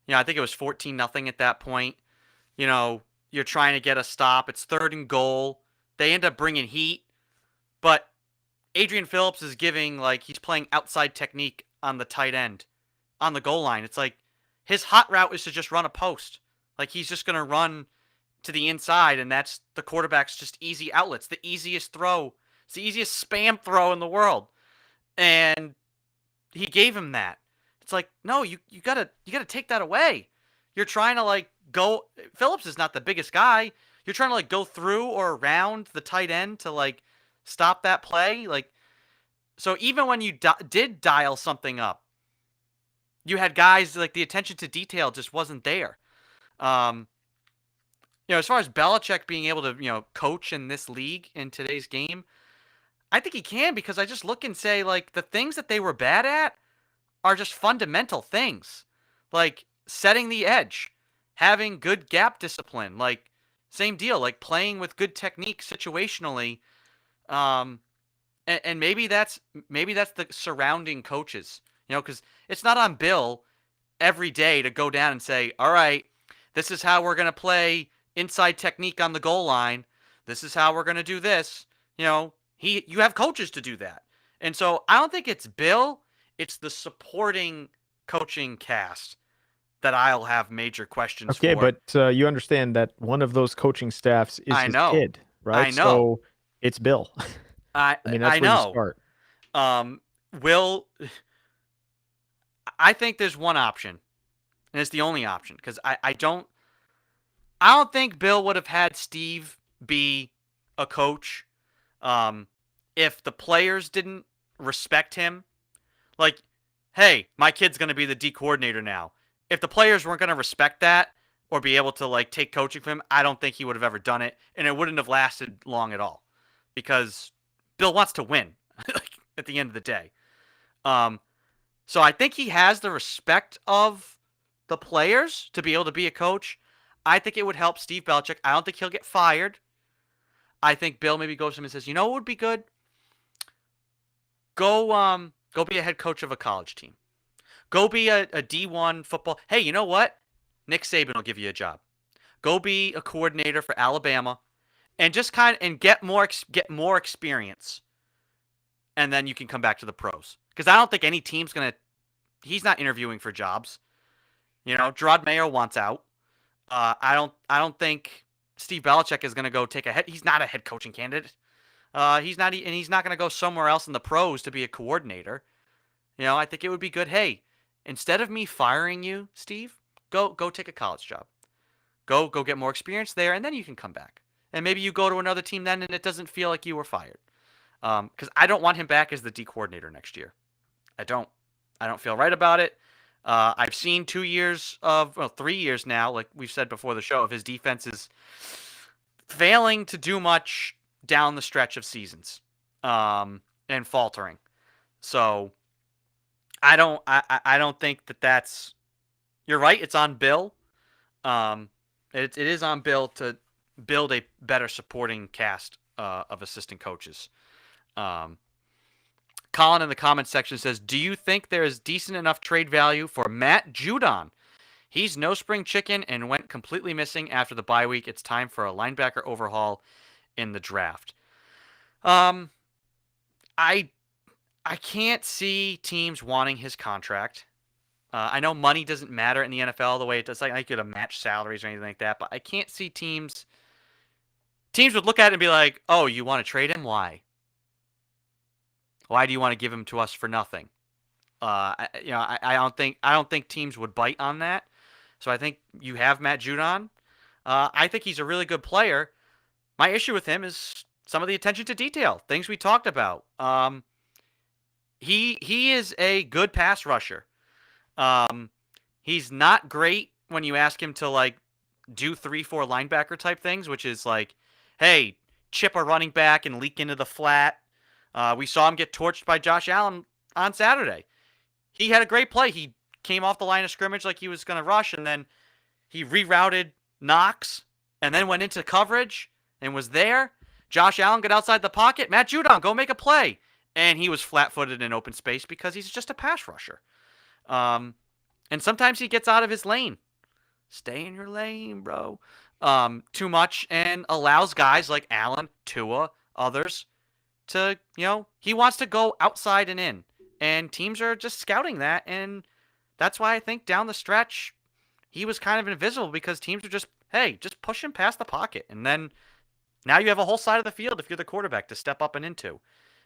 I think it was 14-0 at that point. You're trying to get a stop. It's 3rd and goal. They end up bringing heat, but Adrian Phillips is giving, he's playing outside technique on the tight end on the goal line. It's like his hot route is to just run a post. Like he's just going to run to the inside, and that's the quarterback's just easy outlets, the easiest throw. It's the easiest spam throw in the world. And he gave him that. It's like, no, you gotta take that away. You're trying to go. Phillips is not the biggest guy. You're trying to go through or around the tight end to stop that play. So even when you did dial something up, you had guys the attention to detail just wasn't there. As far as Belichick being able to coach in this league in today's game, I think he can, because I just look and say the things that they were bad at are just fundamental things, like setting the edge, having good gap discipline, same deal, playing with good technique situationally, and maybe that's the surrounding coaches, because it's not on Bill every day to go down and say, all right, this is how we're going to play inside technique on the goal line. This is how we're going to do this. You have coaches to do that. And so I don't think it's Bill. It's the supporting coaching cast that I'll have major questions for. Okay, but you understand that one of those coaching staffs is his kid, right? I know. So it's Bill. I mean, that's where you start. I think there's one option, and it's the only option, because I don't think Bill would have had Steve be a coach if the players didn't respect him. Hey, my kid's going to be the D coordinator now. If the players weren't going to respect that or be able to take coaching from him, I don't think he would have ever done it, and it wouldn't have lasted long at all, because Bill wants to win at the end of the day. So I think he has the respect of the players to be able to be a coach. I think it would help Steve Belichick. I don't think he'll get fired. I think Bill maybe goes to him and says, what would be good? Go be a head coach of a college team. Go be a D1 football. Hey, you know what? Nick Saban will give you a job. Go be a coordinator for Alabama, and just get more experience, and then you can come back to the pros. Because I don't think any team's he's not interviewing for jobs. Gerard Mayo wants out. I don't think Steve Belichick is gonna go take he's not a head coaching candidate. He's not going to go somewhere else in the pros to be a coordinator. I think it would be good. Hey, instead of me firing you, Steve, go take a college job. Go get more experience there, and then you can come back. And maybe you go to another team then, and it doesn't feel like you were fired. Because I don't want him back as the D coordinator next year. I don't feel right about it. I've seen 3 years now, like we've said before the show, of his defenses failing to do much down the stretch of seasons, and faltering. So I don't think that's. You're right. It's on Bill. It is on Bill to build a better supporting cast of assistant coaches. Colin in the comments section says, do you think there is decent enough trade value for Matt Judon? He's no spring chicken and went completely missing after the bye week. It's time for a linebacker overhaul in the draft. I can't see teams wanting his contract. I know money doesn't matter in the NFL the way it does. Like, I could have matched salaries or anything like that, but I can't see teams would look at it and be like, oh, you want to trade him? Why? Why do you want to give him to us for nothing? I don't think teams would bite on that. So I think you have Matt Judon. I think he's a really good player. My issue with him is some of the attention to detail, things we talked about. He is a good pass rusher. He's not great when you ask him to like do 3-4 linebacker type things, which is like, hey, chip a running back and leak into the flat. We saw him get torched by Josh Allen on Saturday. He had a great play. He came off the line of scrimmage like he was going to rush, and then he rerouted Knox and then went into coverage and was there. Josh Allen got outside the pocket. Matt Judon, go make a play. And he was flat-footed in open space because he's just a pass rusher. And sometimes he gets out of his lane. Stay in your lane, bro. Too much, and allows guys like Allen, Tua, others to, he wants to go outside and in. And teams are just scouting that, and that's why I think down the stretch, he was kind of invisible because teams are just, hey, just push him past the pocket. And then now you have a whole side of the field if you're the quarterback to step up and into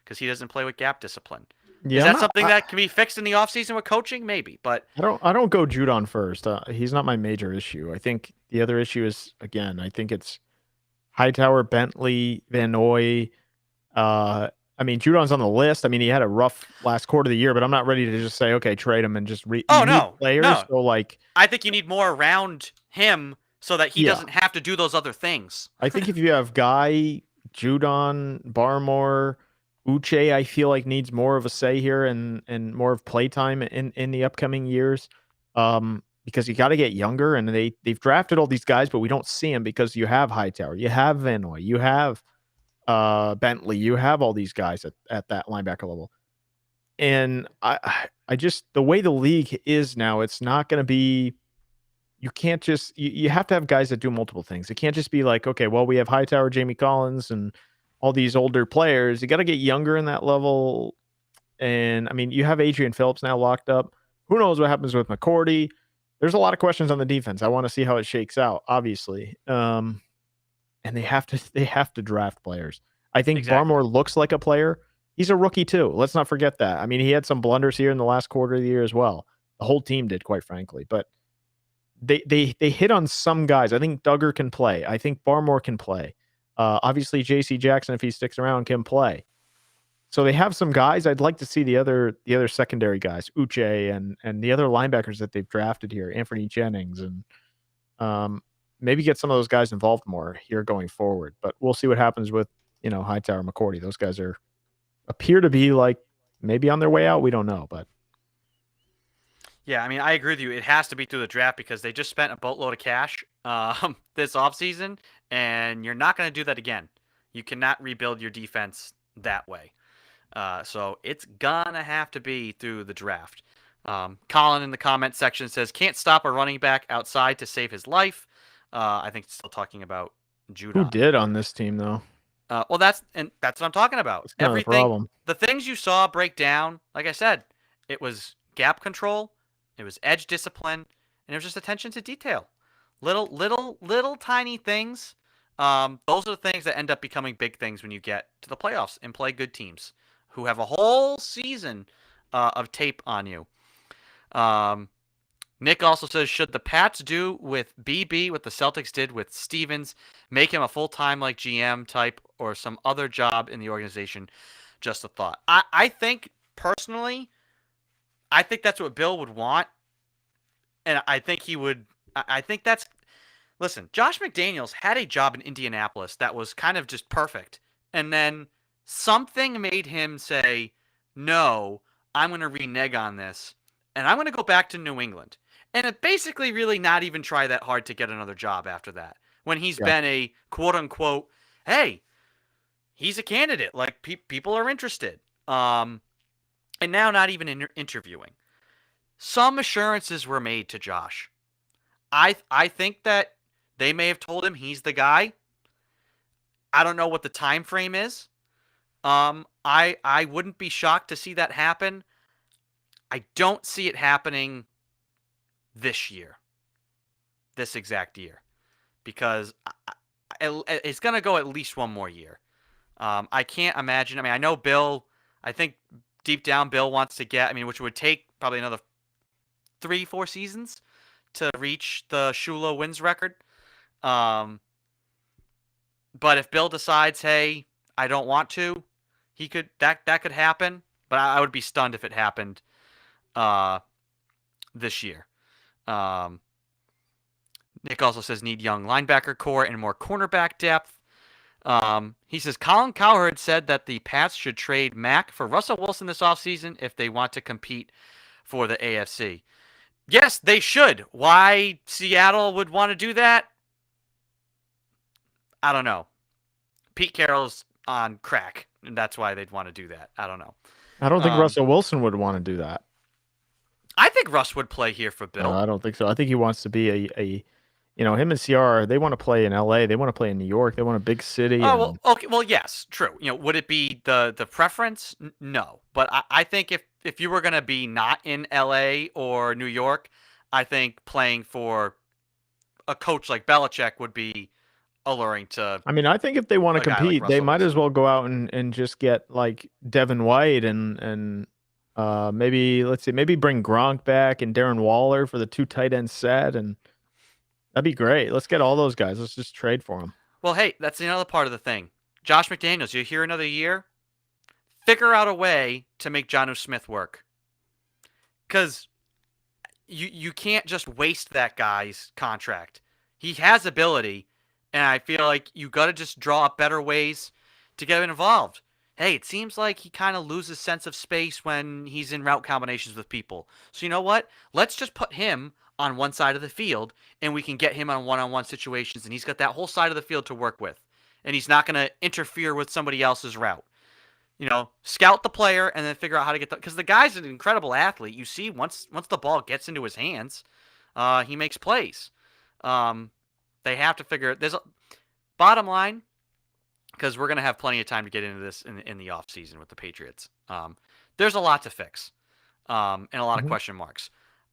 because he doesn't play with gap discipline. Yeah, is that something that can be fixed in the offseason with coaching? Maybe, but I don't go Judon first. He's not my major issue. I think the other issue is, again, I think it's Hightower, Bentley, Van Noy. Judon's on the list. I mean, he had a rough last quarter of the year, but I'm not ready to just say, okay, trade him and just players. No. So like, I think you need more around him so that he doesn't have to do those other things. I think if you have Guy, Judon, Barmore, Uche, I feel like needs more of a say here and more of playtime in the upcoming years, because you got to get younger, and they've drafted all these guys, but we don't see them because you have Hightower, you have Van Noy, you have Bentley, you have all these guys at that linebacker level, and I just, the way the league is now, it's not going to be. You can't just you have to have guys that do multiple things. It can't just be like, okay, well, we have Hightower, Jamie Collins, and all these older players. You got to get younger in that level. And I mean, you have Adrian Phillips now locked up. Who knows what happens with McCourty? There's a lot of questions on the defense. I want to see how it shakes out, obviously. And they have to draft players. I think exactly. Barmore looks like a player. He's a rookie too. Let's not forget that. I mean, he had some blunders here in the last quarter of the year as well. The whole team did, quite frankly. But they hit on some guys. I think Duggar can play. I think Barmore can play. Obviously, J.C. Jackson, if he sticks around, can play. So they have some guys. I'd like to see the other secondary guys, Uche and the other linebackers that they've drafted here, Anthony Jennings, and maybe get some of those guys involved more here going forward. But we'll see what happens with Hightower, McCourty. Those guys appear to be like maybe on their way out. We don't know, but. Yeah, I mean, I agree with you. It has to be through the draft because they just spent a boatload of cash this offseason, and you're not going to do that again. You cannot rebuild your defense that way. So it's going to have to be through the draft. Colin in the comment section says, can't stop a running back outside to save his life. I think it's still talking about Judon. Who did on this team, though? Well, that's what I'm talking about. Everything, the things you saw break down, like I said, it was gap control. It was edge discipline, and it was just attention to detail. Little tiny things Those are the things that end up becoming big things when you get to the playoffs and play good teams who have a whole season of tape on you. Nick also says, should the Pats do with BB what the Celtics did with Stevens, make him a full-time like GM type or some other job in the organization? Just a thought. I think, personally, I think that's what Bill would want. And I think he would – I think that's – listen, Josh McDaniels had a job in Indianapolis that was kind of just perfect. And then something made him say, no, I'm going to renege on this, and I'm going to go back to New England. And it basically really not even try that hard to get another job after that. When he's been a quote-unquote, hey, he's a candidate. Like, people are interested. And now not even interviewing. Some assurances were made to Josh. I think that they may have told him he's the guy. I don't know what the time frame is. I wouldn't be shocked to see that happen. I don't see it happening this year, this exact year, because it's going to go at least one more year. I can't imagine. I mean, I know Bill, I think deep down Bill wants to get, which would take probably another 3-4 seasons to reach the Shula wins record. But if Bill decides, hey, I don't want to, that could happen. But I would be stunned if it happened this year. Nick also says need young linebacker core and more cornerback depth. He says Colin Cowherd said that the Pats should trade Mack for Russell Wilson this offseason if they want to compete for the AFC. Yes, they should. Why Seattle would want to do that? I don't know. Pete Carroll's on crack, and that's why they'd want to do that. I don't know. I don't think Russell Wilson would want to do that. I think Russ would play here for Bill. No, I don't think so. I think he wants to be him and CR, they want to play in LA. They want to play in New York. They want a big city. Oh, well, okay. Well, yes, true. Would it be the preference? No. But I think if you were going to be not in LA or New York, I think playing for a coach like Belichick would be alluring to. I think if they want to compete, they might as well go out and just get like Devin White and maybe bring Gronk back and Darren Waller for the 2 tight end set, and that'd be great. Let's get all those guys. Let's just trade for them. Well, hey, that's another part of the thing. Josh McDaniels, you're here another year. Figure out a way to make Jonnu Smith work, because you can't just waste that guy's contract. He has ability, and I feel like you got to just draw up better ways to get him involved. Hey, it seems like he kind of loses sense of space when he's in route combinations with people. So you know what? Let's just put him on one side of the field, and we can get him on one-on-one situations, and he's got that whole side of the field to work with, and he's not going to interfere with somebody else's route. Scout the player and then figure out how to get because the guy's an incredible athlete. You see, once the ball gets into his hands, he makes plays. They have to figure. Bottom line, because we're going to have plenty of time to get into this in the offseason with the Patriots. There's a lot to fix and a lot of question marks.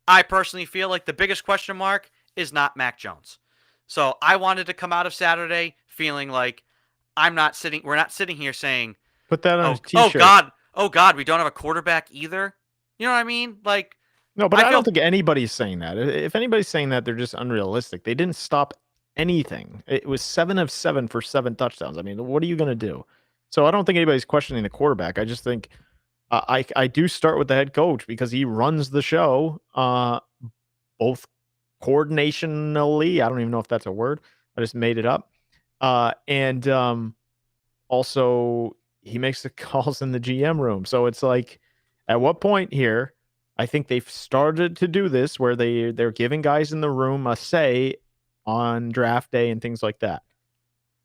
I personally feel like the biggest question mark is not Mac Jones. So I wanted to come out of Saturday feeling like we're not sitting here saying, put that on a t-shirt. Oh God, we don't have a quarterback either. You know what I mean? Like, no, but I don't think anybody's saying that. If anybody's saying that, they're just unrealistic. They didn't stop anything. It was 7 of 7 for 7 touchdowns. What are you going to do? So I don't think anybody's questioning the quarterback. I just think I do start with the head coach because he runs the show, both coordinationally. I don't even know if that's a word. I just made it up. And also he makes the calls in the GM room. So it's like, at what point here, I think they've started to do this where they're giving guys in the room a say on draft day and things like that.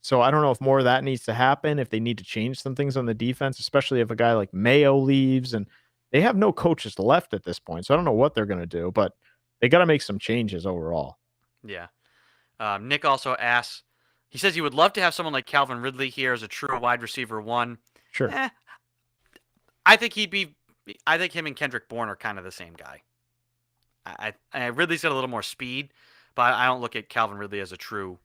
So I don't know if more of that needs to happen, if they need to change some things on the defense, especially if a guy like Mayo leaves, and they have no coaches left at this point. So I don't know what they're going to do, but they got to make some changes overall. Yeah. Nick also asks, he says he would love to have someone like Calvin Ridley here as a true wide receiver 1. Sure. I think him and Kendrick Bourne are kind of the same guy. Ridley's got a little more speed, but I don't look at Calvin Ridley as a true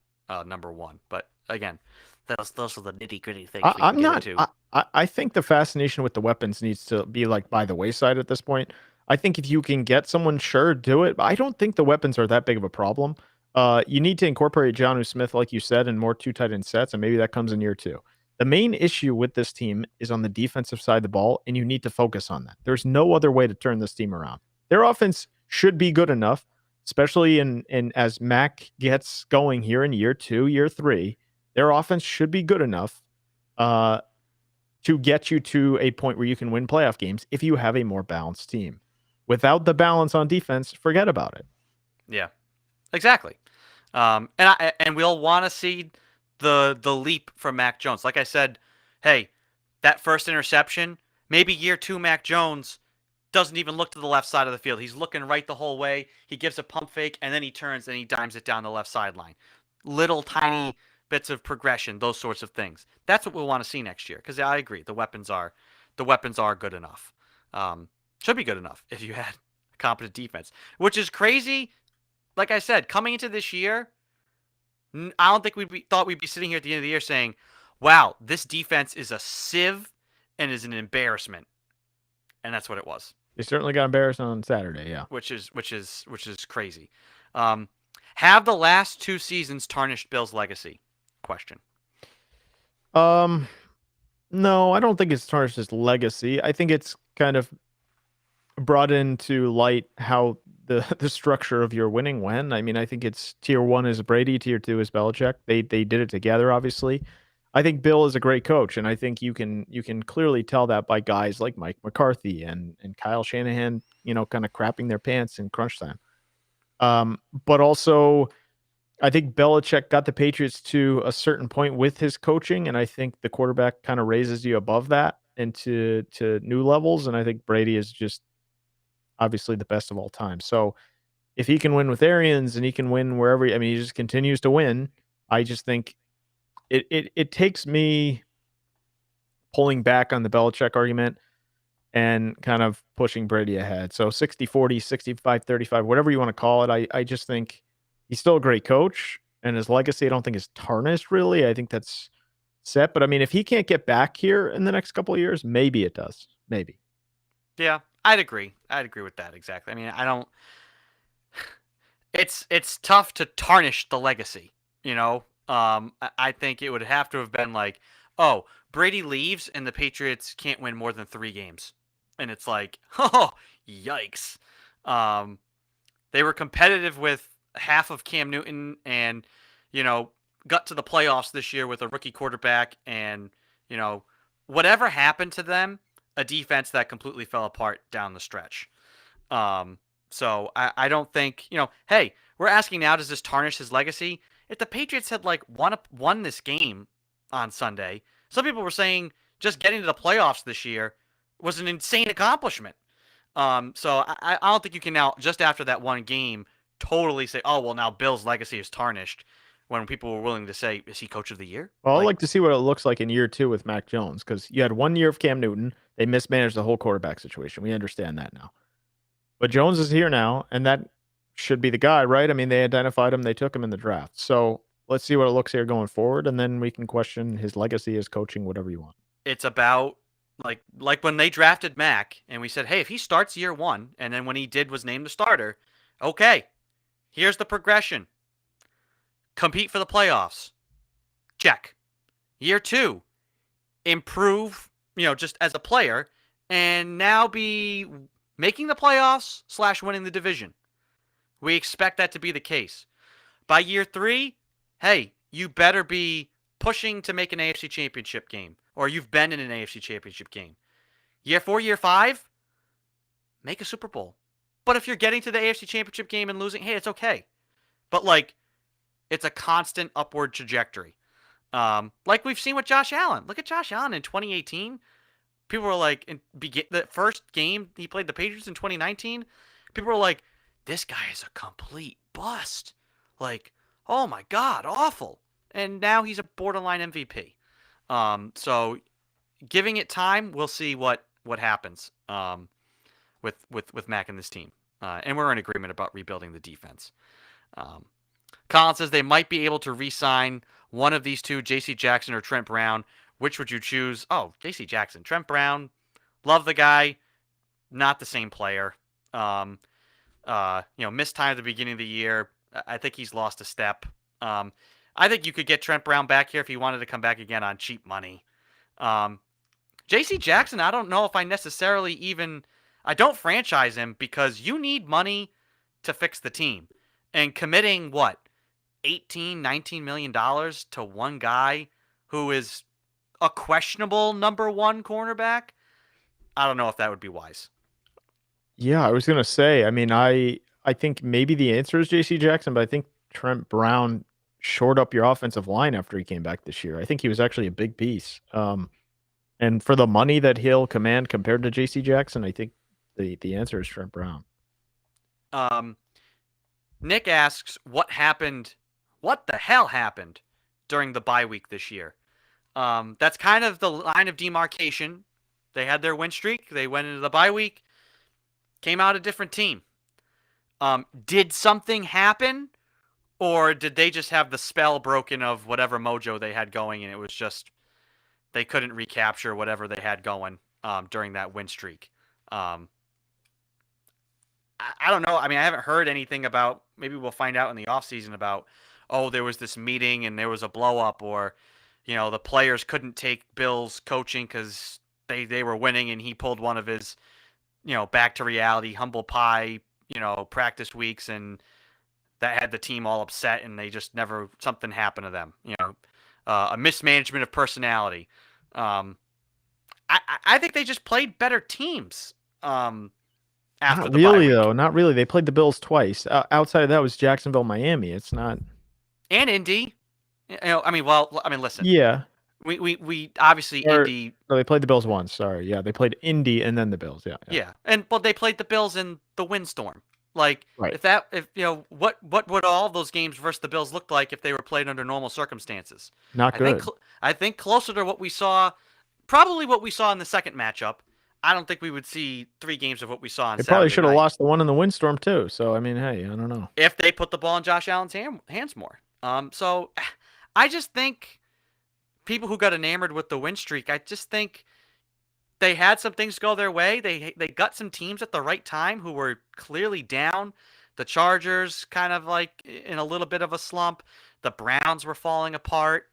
number 1. But again, those are the nitty gritty things I, we can I'm get not. into. I think the fascination with the weapons needs to be like by the wayside at this point. I think if you can get someone, sure, do it. But I don't think the weapons are that big of a problem. You need to incorporate Johnu Smith, like you said, and more two tight end sets, and maybe that comes in year two. The main issue with this team is on the defensive side of the ball, and you need to focus on that. There's no other way to turn this team around. Their offense should be good enough, especially in as Mac gets going here in year two, year three. Their offense should be good enough uh, to get you to a point where you can win playoff games if you have a more balanced team. Without the balance on defense, forget about it. Yeah, exactly. And we'll want to see the leap from Mac Jones. Like I said, hey, that first interception, maybe year two Mac Jones doesn't even look to the left side of the field. He's looking right the whole way. He gives a pump fake, and then he turns and he dimes it down the left sideline. Little tiny bits of progression, those sorts of things. That's what we'll want to see next year. Because I agree, the weapons are good enough. Should be good enough if you had a competent defense, which is crazy. Like I said, coming into this year, I don't think thought we'd be sitting here at the end of the year saying, "Wow, this defense is a sieve and is an embarrassment," and that's what it was. They certainly got embarrassed on Saturday, yeah. Which is crazy. Have the last two seasons tarnished Bill's legacy? Question. No, I don't think it's tarnished his legacy. I think it's kind of brought into light how the structure of your winning went. I mean, I think it's tier one is Brady, tier two is Belichick. They did it together, obviously. I think Bill is a great coach, and I think you can clearly tell that by guys like Mike McCarthy and Kyle Shanahan, kind of crapping their pants in crunch time. But also, I think Belichick got the Patriots to a certain point with his coaching, and I think the quarterback kind of raises you above that into new levels. And I think Brady is just obviously the best of all time. So if he can win with Arians and he can win wherever, I mean, he just continues to win. I just think it takes me pulling back on the Belichick argument and kind of pushing Brady ahead. So 60-40, 65-35, whatever you want to call it. I just think he's still a great coach, and his legacy I don't think is tarnished really. I think that's set. But I mean, if he can't get back here in the next couple of years, maybe it does. Maybe. Yeah, I'd agree. I'd agree with that exactly. I mean, I don't. It's tough to tarnish the legacy. I think it would have to have been like, oh, Brady leaves and the Patriots can't win more than 3 games, and it's like, oh, yikes. They were competitive with half of Cam Newton, and got to the playoffs this year with a rookie quarterback, and whatever happened to them, a defense that completely fell apart down the stretch. So I don't think, hey, we're asking now, does this tarnish his legacy? If the Patriots had won this game on Sunday, some people were saying just getting to the playoffs this year was an insane accomplishment. So I don't think you can now, just after that one game, totally say, oh, well, now Bill's legacy is tarnished, when people were willing to say, is he coach of the year? Well, I'd like to see what it looks like in year two with Mac Jones, because you had 1 year of Cam Newton. They mismanaged the whole quarterback situation. We understand that now. But Jones is here now, and that should be the guy, right? I mean, they identified him. They took him in the draft. So let's see what it looks here going forward, and then we can question his legacy, his coaching, whatever you want. It's about, like when they drafted Mac, and we said, hey, if he starts year one, and then when he was named the starter, okay, here's the progression. Compete for the playoffs. Check. Year two, improve, just as a player, and now be making the playoffs / winning the division. We expect that to be the case. By year 3, hey, you better be pushing to make an AFC championship game, or you've been in an AFC championship game. Year 4, year 5, make a Super Bowl. But if you're getting to the AFC championship game and losing, hey, it's okay. But it's a constant upward trajectory. Like we've seen with Josh Allen. Look at Josh Allen in 2018. People were like, the first game he played the Patriots in 2019, people were like, this guy is a complete bust. Like, oh my God, awful. And now he's a borderline MVP. So giving it time, we'll see what happens with Mac and this team. And we're in agreement about rebuilding the defense. Colin says they might be able to re-sign one of these two, J.C. Jackson or Trent Brown. Which would you choose? Oh, J.C. Jackson. Trent Brown, love the guy, not the same player. Missed time at the beginning of the year. I think he's lost a step. I think you could get Trent Brown back here if he wanted to come back again on cheap money. J.C. Jackson, I don't know if I don't franchise him because you need money to fix the team. And committing, what, $18-19 million to one guy who is a questionable number one cornerback, I don't know if that would be wise. Yeah, I was gonna say. I mean, I think maybe the answer is J.C. Jackson, but I think Trent Brown shored up your offensive line after he came back this year. I think he was actually a big piece. And for the money that he'll command compared to J.C. Jackson, I think the answer is Trent Brown. Nick asks, what the hell happened during the bye week this year? That's kind of the line of demarcation. They had their win streak. They went into the bye week, came out a different team. Did something happen, or did they just have the spell broken of whatever mojo they had going, and it was just they couldn't recapture whatever they had going during that win streak? I don't know. I mean, I haven't heard anything about, maybe we'll find out in the offseason about, oh, there was this meeting and there was a blow up, or, the players couldn't take Bill's coaching because they were winning and he pulled one of his, back to reality, humble pie, practice weeks, and that had the team all upset and they just never, something happened to them, a mismanagement of personality. I think they just played better teams. Not really, though. Not really. They played the Bills twice. Outside of that was Jacksonville, Miami. It's not. And Indy. Listen. Yeah. We obviously Indy. No, they played the Bills once. Sorry. Yeah, they played Indy and then the Bills. Yeah. Yeah. And they played the Bills in the windstorm. Like, right. What would all those games versus the Bills look like if they were played under normal circumstances? Not good. I think closer to what we saw, probably what we saw in the second matchup. I don't think we would see 3 games of what we saw on Saturday. They probably should have lost the one in the windstorm too. So I mean, hey, I don't know. If they put the ball in Josh Allen's hands more. So I just think people who got enamored with the win streak, I just think they had some things go their way. They got some teams at the right time who were clearly down. The Chargers kind of like in a little bit of a slump. The Browns were falling apart.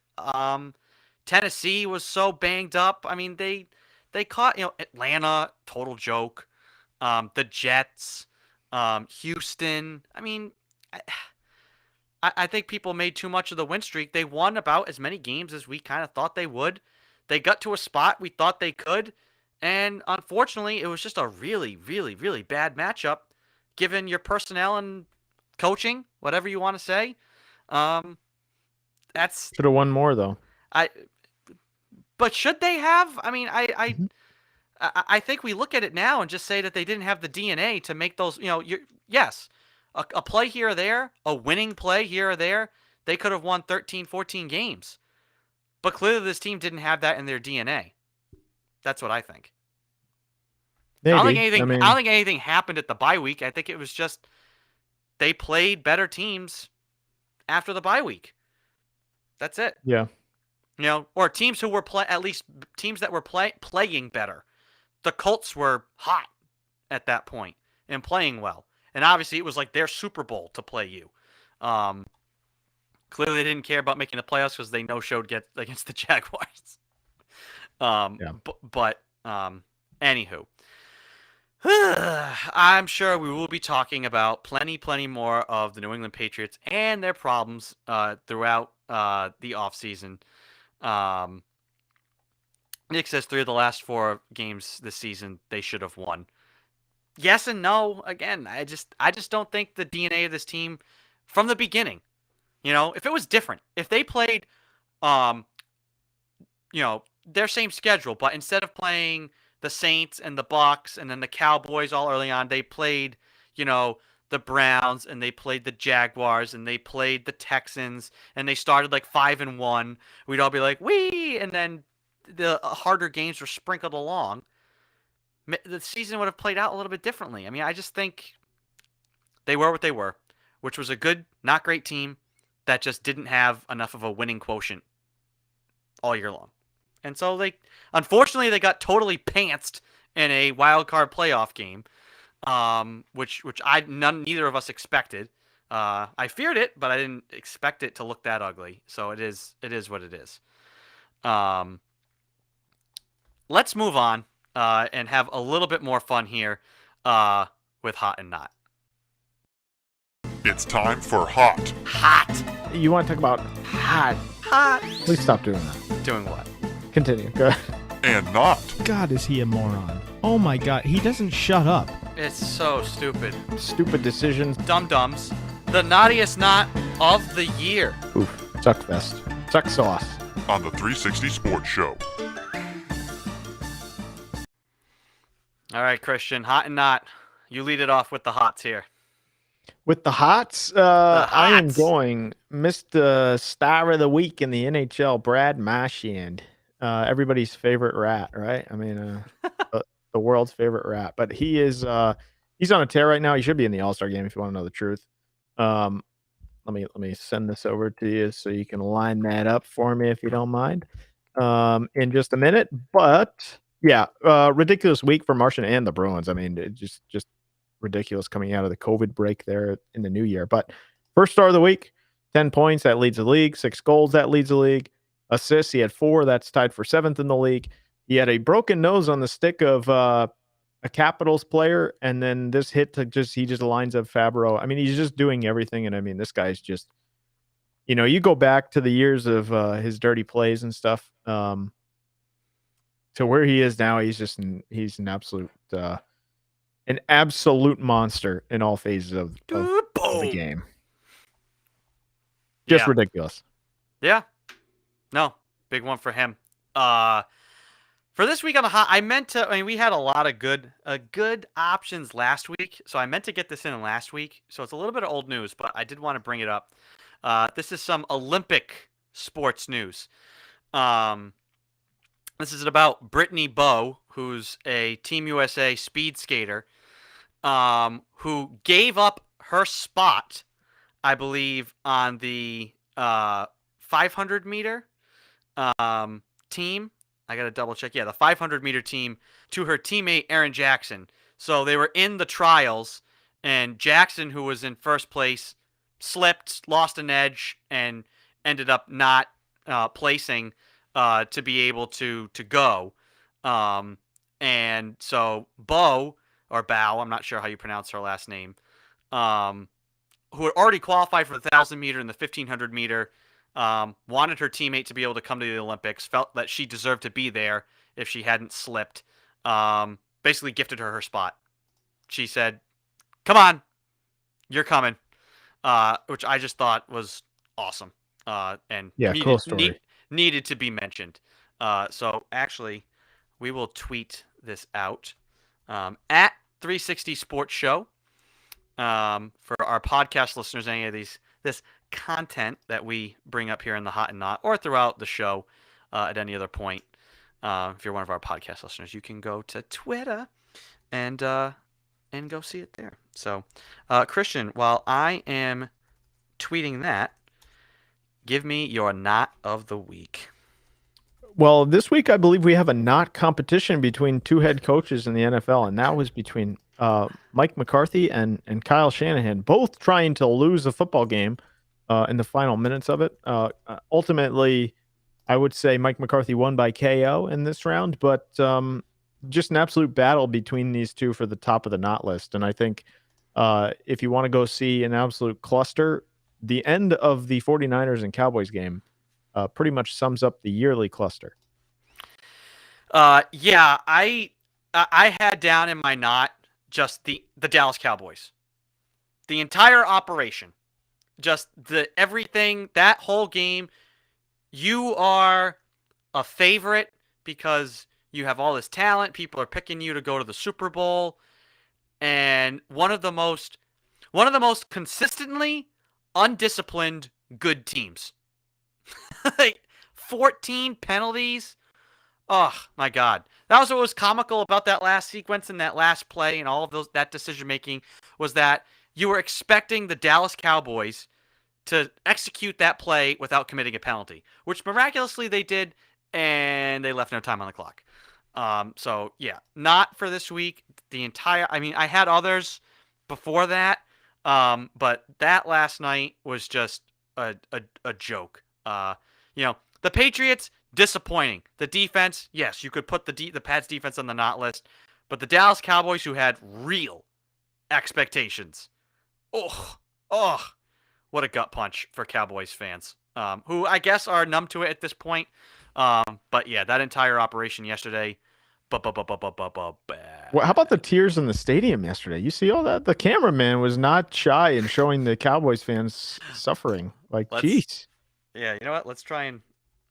Tennessee was so banged up. I mean, they caught, Atlanta, total joke. The Jets, Houston. I mean, I think people made too much of the win streak. They won about as many games as we kind of thought they would. They got to a spot we thought they could. And unfortunately, it was just a really, really, really bad matchup, given your personnel and coaching, whatever you want to say. That's should have won more, though. But should they have? I mean, I think we look at it now and just say that they didn't have the DNA to make those. Yes, a play here or there, a winning play here or there, they could have won 13, 14 games. But clearly, this team didn't have that in their DNA. That's what I think. Maybe. I don't think anything happened at the bye week. I think it was just they played better teams after the bye week. That's it. Yeah. Or teams who were at least teams that were playing better. The Colts were hot at that point and playing well. And obviously it was like their Super Bowl to play you. Clearly they didn't care about making the playoffs because they no-showed against the Jaguars. But anywho, I'm sure we will be talking about plenty more of the New England Patriots and their problems throughout the offseason. Nick says 3 of the last 4 games this season they should have won. Yes and no. Again, I just don't think the DNA of this team from the beginning. If it was different, if they played, their same schedule, but instead of playing the Saints and the Bucks and then the Cowboys all early on, they played, the Browns and they played the Jaguars and they played the Texans and they started like 5-1. We'd all be like, wee! And then the harder games were sprinkled along. The season would have played out a little bit differently. I mean, I just think they were what they were, which was a good, not great team that just didn't have enough of a winning quotient all year long. And so unfortunately, they got totally pantsed in a wild card playoff game, which neither of us expected. I feared it, but I didn't expect it to look that ugly. So it is what it is. Let's move on and have a little bit more fun here with Hot and Not. It's time for Hot. Hot. You want to talk about hot? Hot. Please stop doing that. Doing what? Continue. Go ahead. And Not. God, is he a moron? Oh my God, he doesn't shut up. It's so stupid. Stupid decisions. Dum-dums. The naughtiest knot of the year. Oof. Suck fest. Suck sauce. On the 360 Sports Show. All right, Christian. Hot and Not. You lead it off with the hots here. With the hots, I am going Mr. Star of the Week in the NHL, Brad Marchand. Everybody's favorite rat, right? I mean, the world's favorite rat. But he's on a tear right now. He should be in the All-Star game if you want to know the truth. Let me send this over to you so you can line that up for me if you don't mind in just a minute. But yeah, ridiculous week for Marchand and the Bruins. I mean, it just ridiculous coming out of the COVID break there in the new year. But first star of the week, 10 points, that leads the league. 6 goals, that leads the league. Assists, he had 4, that's tied for 7th in the league. He had a broken nose on the stick of a Capitals player, and then this hit to he just lines up Fabro. I mean, he's just doing everything, and I mean, this guy's just, you go back to the years of his dirty plays and stuff, to where he is now. He's an absolute monster in all phases of the game. Just ridiculous. Yeah. No, big one for him. For this week on the hot, we had a lot of good options last week, so I meant to get this in last week. So it's a little bit of old news, but I did want to bring it up. This is some Olympic sports news. This is about Brittany Bowe, who's a Team USA speed skater, who gave up her spot, I believe, on the 500 meter team. I got to double check. Yeah, the 500 meter team to her teammate, Aaron Jackson. So they were in the trials, and Jackson, who was in first place, slipped, lost an edge, and ended up not placing to be able to go. And so Bow, I'm not sure how you pronounce her last name, who had already qualified for the 1,000 meter and the 1,500 meter, wanted her teammate to be able to come to the Olympics, felt that she deserved to be there if she hadn't slipped, basically gifted her spot. She said, "Come on, you're coming," which I just thought was awesome. And cool story. Needed to be mentioned. So actually, we will tweet this out at 360 Sports Show for our podcast listeners. Any of this content that we bring up here in the Hot and Not, or throughout the show at any other point. If you're one of our podcast listeners, you can go to Twitter and go see it there. So, Christian, while I am tweeting that, give me your Not of the Week. Well, this week I believe we have a not competition between 2 head coaches in the NFL, and that was between Mike McCarthy and Kyle Shanahan, both trying to lose a football game in the final minutes of it. Ultimately, I would say Mike McCarthy won by KO in this round, but just an absolute battle between these two for the top of the not list. And I think if you want to go see an absolute cluster, the end of the 49ers and Cowboys game pretty much sums up the yearly cluster. Yeah, I had down in my not just the Dallas Cowboys. The entire operation. Just everything, that whole game. You are a favorite because you have all this talent. People are picking you to go to the Super Bowl. And one of the most consistently undisciplined good teams. Like 14 penalties. Oh my God. That was what was comical about that last sequence and that last play and all of that decision making, was that you were expecting the Dallas Cowboys to execute that play without committing a penalty, which miraculously they did, and they left no time on the clock. So yeah, not for this week. I had others before that, but that last night was just a joke. The Patriots, disappointing. The defense, yes, you could put the Pats defense on the not list, but the Dallas Cowboys, who had real expectations, what a gut punch for Cowboys fans, who I guess are numb to it at this point. But yeah, that entire operation yesterday, bad. Well, how about the tears in the stadium yesterday? You see all that? The cameraman was not shy in showing the Cowboys fans suffering. Like, jeez. Yeah, you know what?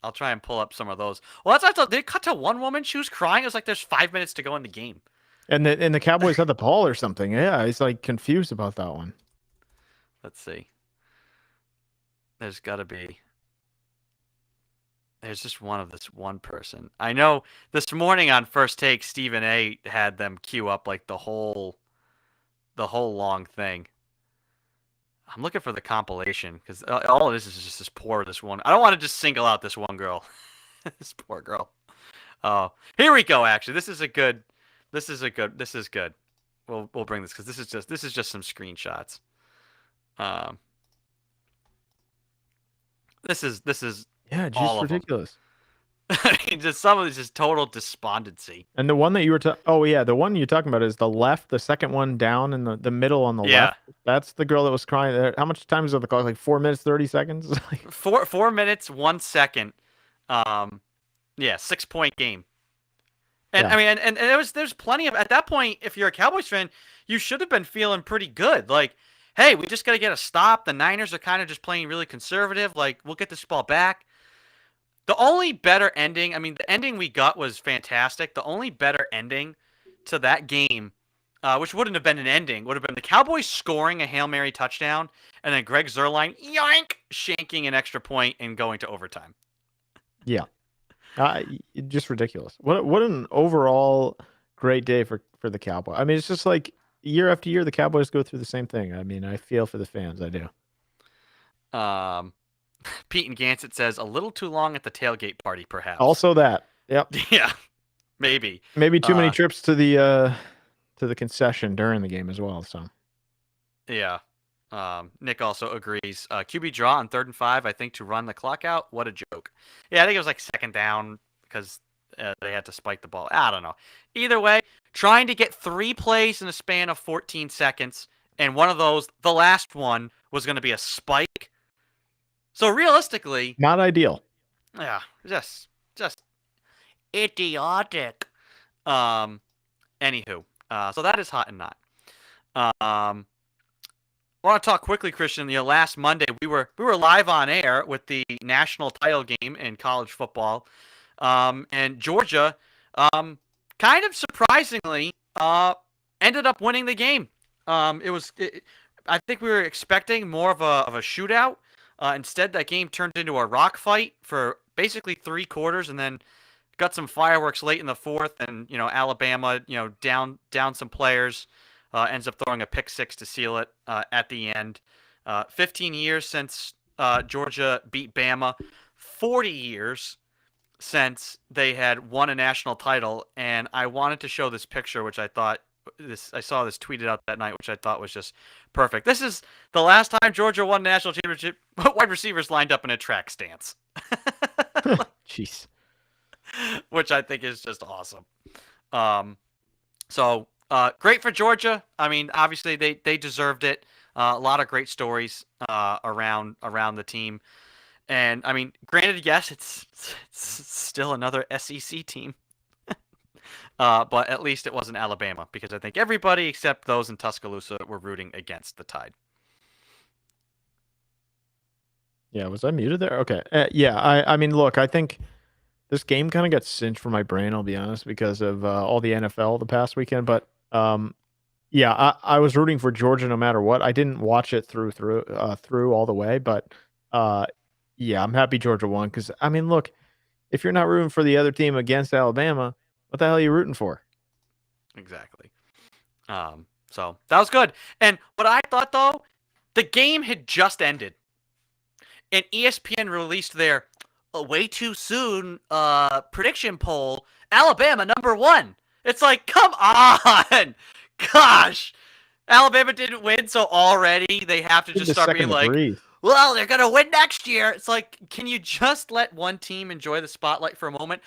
I'll try and pull up some of those. Well, that's what I thought. They cut to one woman. She was crying. It was like there's 5 minutes to go in the game. And the Cowboys had the ball or something. Yeah, he's like confused about that one. Let's see. There's got to be. There's just this one person. I know this morning on First Take, Stephen A. had them queue up like the whole long thing. I'm looking for the compilation because all of this is just this one. I don't want to just single out this one girl. This poor girl. Oh, here we go. Actually, this is good. We'll bring this because this is just some screenshots. This is yeah, just ridiculous. I mean, just some of this is total despondency. And the one that you were the one you're talking about is the left, the second one down in the middle on the left. That's the girl that was crying there. How much time is on the clock? Like 4 minutes, 30 seconds? 4 minutes, 1 second. 6-point game. And yeah. I mean, and there's plenty of, at that point, if you're a Cowboys fan, you should have been feeling pretty good. Like, hey, we just got to get a stop. The Niners are kind of just playing really conservative. Like, we'll get this ball back. The only better ending, I mean, the ending we got was fantastic. The only better ending to that game, which wouldn't have been an ending, would have been the Cowboys scoring a Hail Mary touchdown and then Greg Zuerlein, yoink, shanking an extra point and going to overtime. Yeah. Just ridiculous. What an overall great day for the Cowboys. I mean, it's just like year after year, the Cowboys go through the same thing. I mean, I feel for the fans. I do. Pete and Gansett says a little too long at the tailgate party, perhaps. Also that. Yep. Yeah. Maybe too many trips to the concession during the game as well. So. Yeah. Nick also agrees. QB draw on 3rd and 5, I think, to run the clock out. What a joke. Yeah, I think it was like 2nd down because they had to spike the ball. I don't know. Either way, trying to get 3 plays in a span of 14 seconds, and one of those, the last one, was going to be a spike. So realistically, not ideal. Yeah, just idiotic. Anywho, so that is hot and not. I want to talk quickly, Christian. Last Monday we were live on air with the national title game in college football, and Georgia, kind of surprisingly, ended up winning the game. I think we were expecting more of a shootout. Instead, that game turned into a rock fight for basically 3 quarters, and then got some fireworks late in the 4th. And Alabama, down some players. Ends up throwing a pick 6 to seal it at the end. 15 years since Georgia beat Bama. 40 years since they had won a national title. And I wanted to show this picture, which I saw this tweeted out that night, which I thought was just perfect. This is the last time Georgia won national championship. Wide receivers lined up in a track stance. Jeez. Which I think is just awesome. Great for Georgia. I mean, obviously they deserved it. A lot of great stories around the team. And I mean, granted, yes, it's still another SEC team. But at least it wasn't Alabama, because I think everybody except those in Tuscaloosa were rooting against the Tide. Yeah, was I muted there? Okay. I mean, look, I think this game kind of got cinched for my brain, I'll be honest, because of all the NFL the past weekend. But I was rooting for Georgia no matter what. I didn't watch it through all the way, but I'm happy Georgia won, because I mean, look, if you're not rooting for the other team against Alabama, what the hell are you rooting for? Exactly. So that was good. And what I thought, though, the game had just ended. and ESPN released their way too soon prediction poll. Alabama #1. It's like, come on, gosh. Alabama didn't win, so already they have to just start being like, well, they're going to win next year. It's like, can you just let one team enjoy the spotlight for a moment?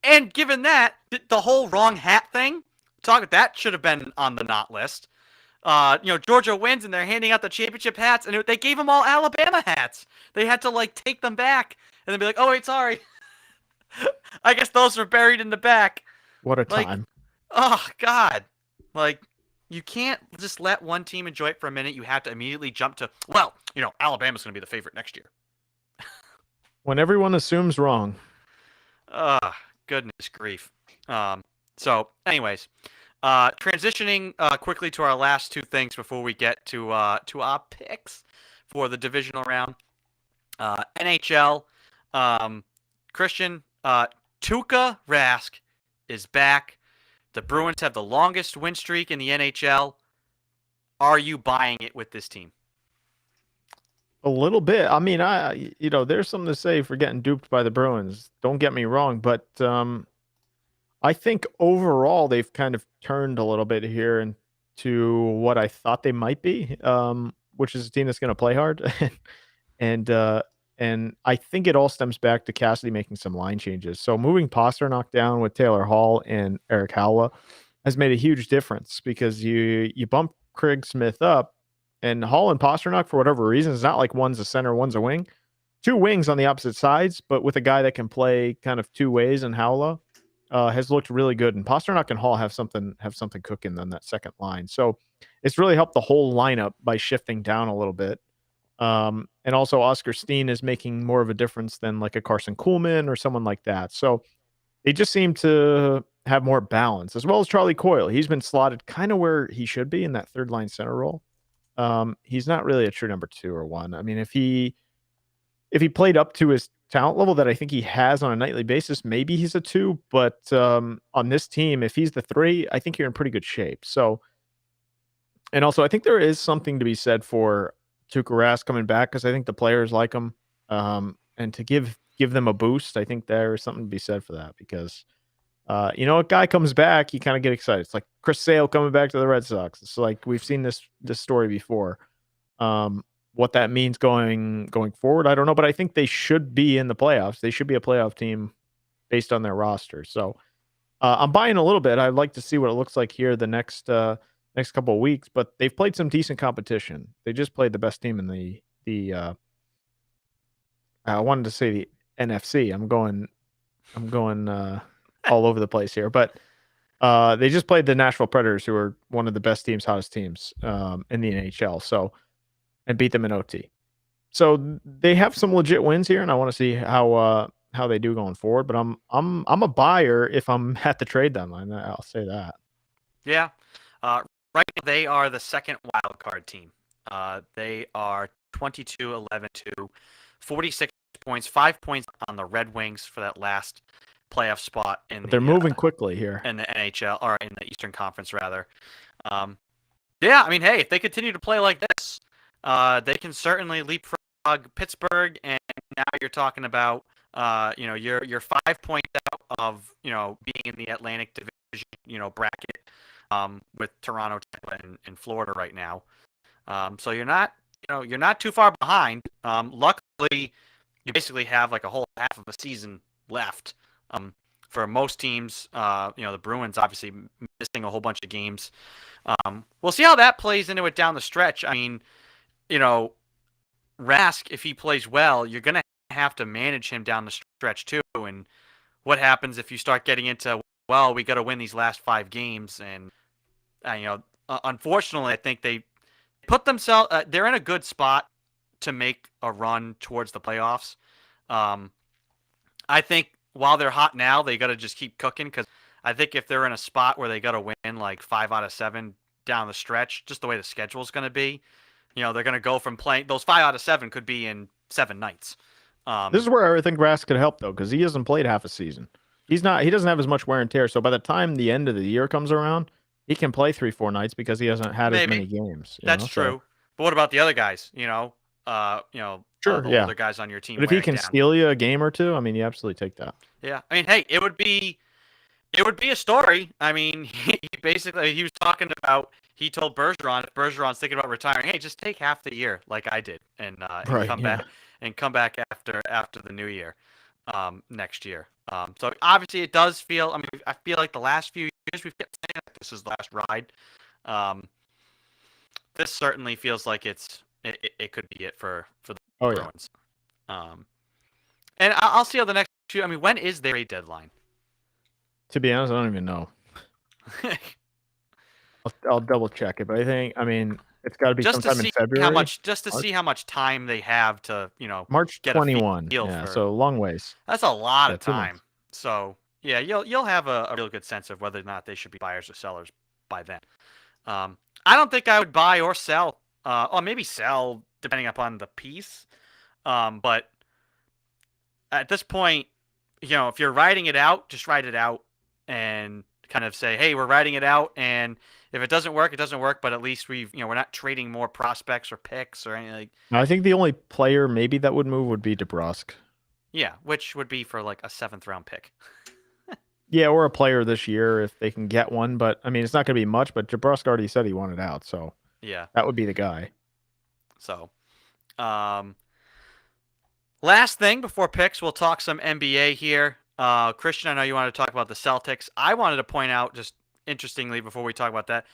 And given that, the whole wrong hat thing, that should have been on the not list. Georgia wins and they're handing out the championship hats, and they gave them all Alabama hats. They had to like take them back and then be like, "Oh wait, sorry. I guess those are buried in the back." What a time! Oh God! Like, you can't just let one team enjoy it for a minute. You have to immediately jump to, well, Alabama's going to be the favorite next year. When everyone assumes wrong. Goodness grief. So, anyways. Transitioning quickly to our last two things before we get to our picks for the divisional round. NHL, Christian, Tuukka Rask is back. The Bruins have the longest win streak in the NHL. Are you buying it with this team? A little bit. I mean, there's something to say for getting duped by the Bruins. Don't get me wrong, but I think overall they've kind of turned a little bit here into what I thought they might be, which is a team that's going to play hard, and I think it all stems back to Cassidy making some line changes. So moving Pasternak down with Taylor Hall and Eric Howla has made a huge difference because you bump Craig Smith up, and Hall and Pasternak, for whatever reason, it's not like one's a center, one's a wing, two wings on the opposite sides, but with a guy that can play kind of two ways, and Howla has looked really good, and Pasternak and Hall have something cooking on that second line. So it's really helped the whole lineup by shifting down a little bit. And also Oscar Steen is making more of a difference than like a Carson Kuhlman or someone like that. So they just seem to have more balance, as well as Charlie Coyle. He's been slotted kind of where he should be in that third line center role. He's not really a true number 2 or 1. I mean, if he played up to his talent level that I think he has on a nightly basis, maybe he's a 2, but on this team, if he's the 3, I think you're in pretty good shape. So, and also I think there is something to be said for Tuukka Rask coming back, because I think the players like him, and to give them a boost, I think there is something to be said for that, because a guy comes back, you kind of get excited. It's like Chris Sale coming back to the Red Sox. It's like we've seen this story before. What that means going forward, I don't know, but I think they should be in the playoffs. They should be a playoff team based on their roster. So I'm buying a little bit. I'd like to see what it looks like here the next couple of weeks, but they've played some decent competition. They just played the best team in the I wanted to say the NFC. I'm going all over the place here, but they just played the Nashville Predators, who are one of the best teams, hottest teams in the NHL. So, and beat them in OT. So they have some legit wins here, and I want to see how they do going forward. But I'm a buyer if I'm at the trade deadline. I'll say that. Yeah, right now they are the second wild card team. They are 22-11-2, 46 points, 5 points on the Red Wings for that last playoff spot They're moving quickly here in the NHL, or in the Eastern Conference rather. Yeah, I mean, hey, if they continue to play like this, they can certainly leapfrog Pittsburgh, and now you're talking about you're 5 points out of being in the Atlantic Division bracket with Toronto, Tampa, and Florida right now. So you're not too far behind. Luckily, you basically have like a whole half of a season left. For most teams, the Bruins obviously missing a whole bunch of games. We'll see how that plays into it down the stretch. I mean, Rask, if he plays well, you're going to have to manage him down the stretch too. And what happens if you start getting into, well, we got to win these last 5 games? And, unfortunately, I think they put themselves, they're in a good spot to make a run towards the playoffs. I think while they're hot now, they got to just keep cooking, because I think if they're in a spot where they got to win like 5 out of 7 down the stretch, just the way the schedule is going to be, they're going to go from playing those 5 out of 7 could be in 7 nights. This is where I think Rask could help though, because he hasn't played half a season. He doesn't have as much wear and tear. So by the time the end of the year comes around, he can play 3-4 nights because he hasn't had as many games. That's true. But what about the other guys? Sure, the yeah. older guys on your team. But if he wearing can down. steal you a game or two, I mean, you absolutely take that. Yeah, I mean, hey, it would be a story. I mean, he was talking about. He told Bergeron, if Bergeron's thinking about retiring, hey, just take half the year like I did, and Right, come yeah. back after the new year, next year. So obviously it does feel. I mean, I feel like the last few years we've kept saying that this is the last ride. This certainly feels like it could be it for the Bruins. And I'll see how the next few. I mean, when is their trade deadline? To be honest, I don't even know. I'll double check it, but I mean, it's got to be sometime in February. Just to see how much time they have to, March get 21. a feel Yeah, for. so long ways. That's a lot Yeah, of 2 time. months. So yeah, you'll have a real good sense of whether or not they should be buyers or sellers by then. I don't think I would buy or sell, or maybe sell depending upon the piece. But at this point, if you're writing it out, just write it out and kind of say, hey, we're writing it out, and if it doesn't work, it doesn't work. But at least we're not trading more prospects or picks or anything. I think the only player maybe that would move would be DeBrusk. Yeah, which would be for like a 7th round pick. Yeah, or a player this year if they can get one. But I mean, it's not going to be much. But DeBrusk already said he wanted out, so yeah, that would be the guy. So, last thing before picks, we'll talk some NBA here. Christian, I know you wanted to talk about the Celtics. I wanted to point out, just interestingly, before we talk about that,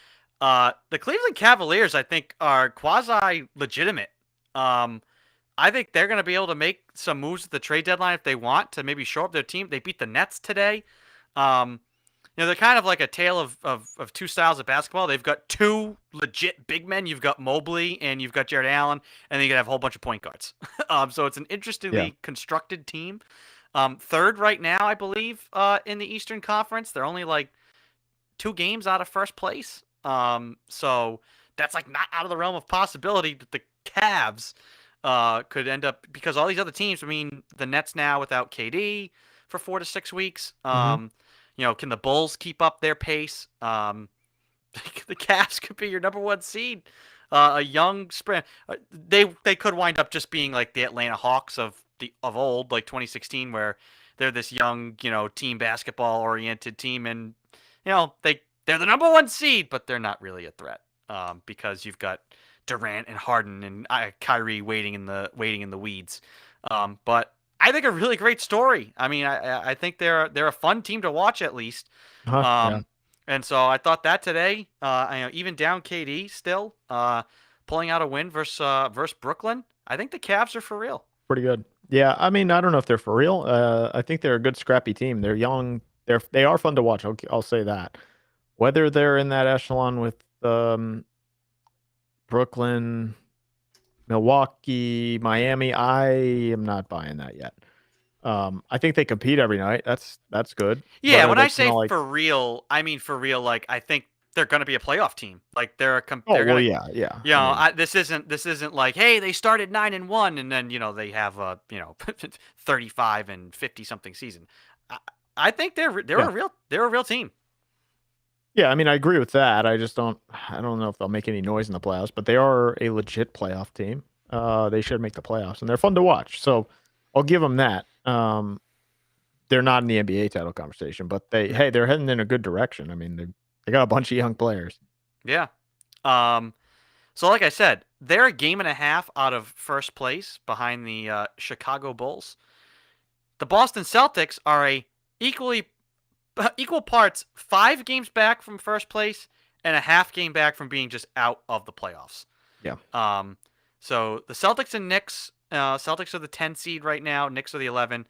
the Cleveland Cavaliers, I think, are quasi-legitimate. I think they're going to be able to make some moves at the trade deadline if they want to maybe shore up their team. They beat the Nets today. They're kind of like a tale of two styles of basketball. They've got 2 legit big men. You've got Mobley and you've got Jared Allen, and then you have a whole bunch of point guards. So it's an interestingly constructed team. 3rd right now, I believe, in the Eastern Conference. They're only like 2 games out of first place. So that's like not out of the realm of possibility that the Cavs could end up, because all these other teams, I mean, the Nets now without KD for 4 to 6 weeks. Can the Bulls keep up their pace? The Cavs could be your number 1 seed. A young sprint. They could wind up just being like the Atlanta Hawks of old, like 2016, where they're this young, team basketball oriented team, and they're the number 1 seed, but they're not really a threat because you've got Durant and Harden and Kyrie waiting in the weeds. But I think a really great story. I mean, I think they're a fun team to watch at least. Yeah. And so I thought that today, even down KD still, pulling out a win versus Brooklyn. I think the Cavs are for real. Pretty good. Yeah, I mean, I don't know if they're for real. I think they're a good scrappy team. They're young. They are fun to watch. I'll say that. Whether they're in that echelon with Brooklyn, Milwaukee, Miami, I am not buying that yet. I think they compete every night. That's good. Yeah, when I say for real, I mean for real. Like, I think they're going to be a playoff team. Like they're yeah. This isn't like, hey, they started 9-1 and then they have a 35 and 50 something season. I think they're a real team. Yeah, I mean, I agree with that. I don't know if they'll make any noise in the playoffs, but they are a legit playoff team. They should make the playoffs, and they're fun to watch. So I'll give them that. They're not in the NBA title conversation, but they're heading in a good direction. I mean, they got a bunch of young players. Yeah. So like I said, they're a game and a half out of first place behind the Chicago Bulls. The Boston Celtics are equal parts 5 games back from first place and a half game back from being just out of the playoffs. Yeah. So the Celtics and Knicks, Celtics are the 10 seed right now. Knicks are the 11.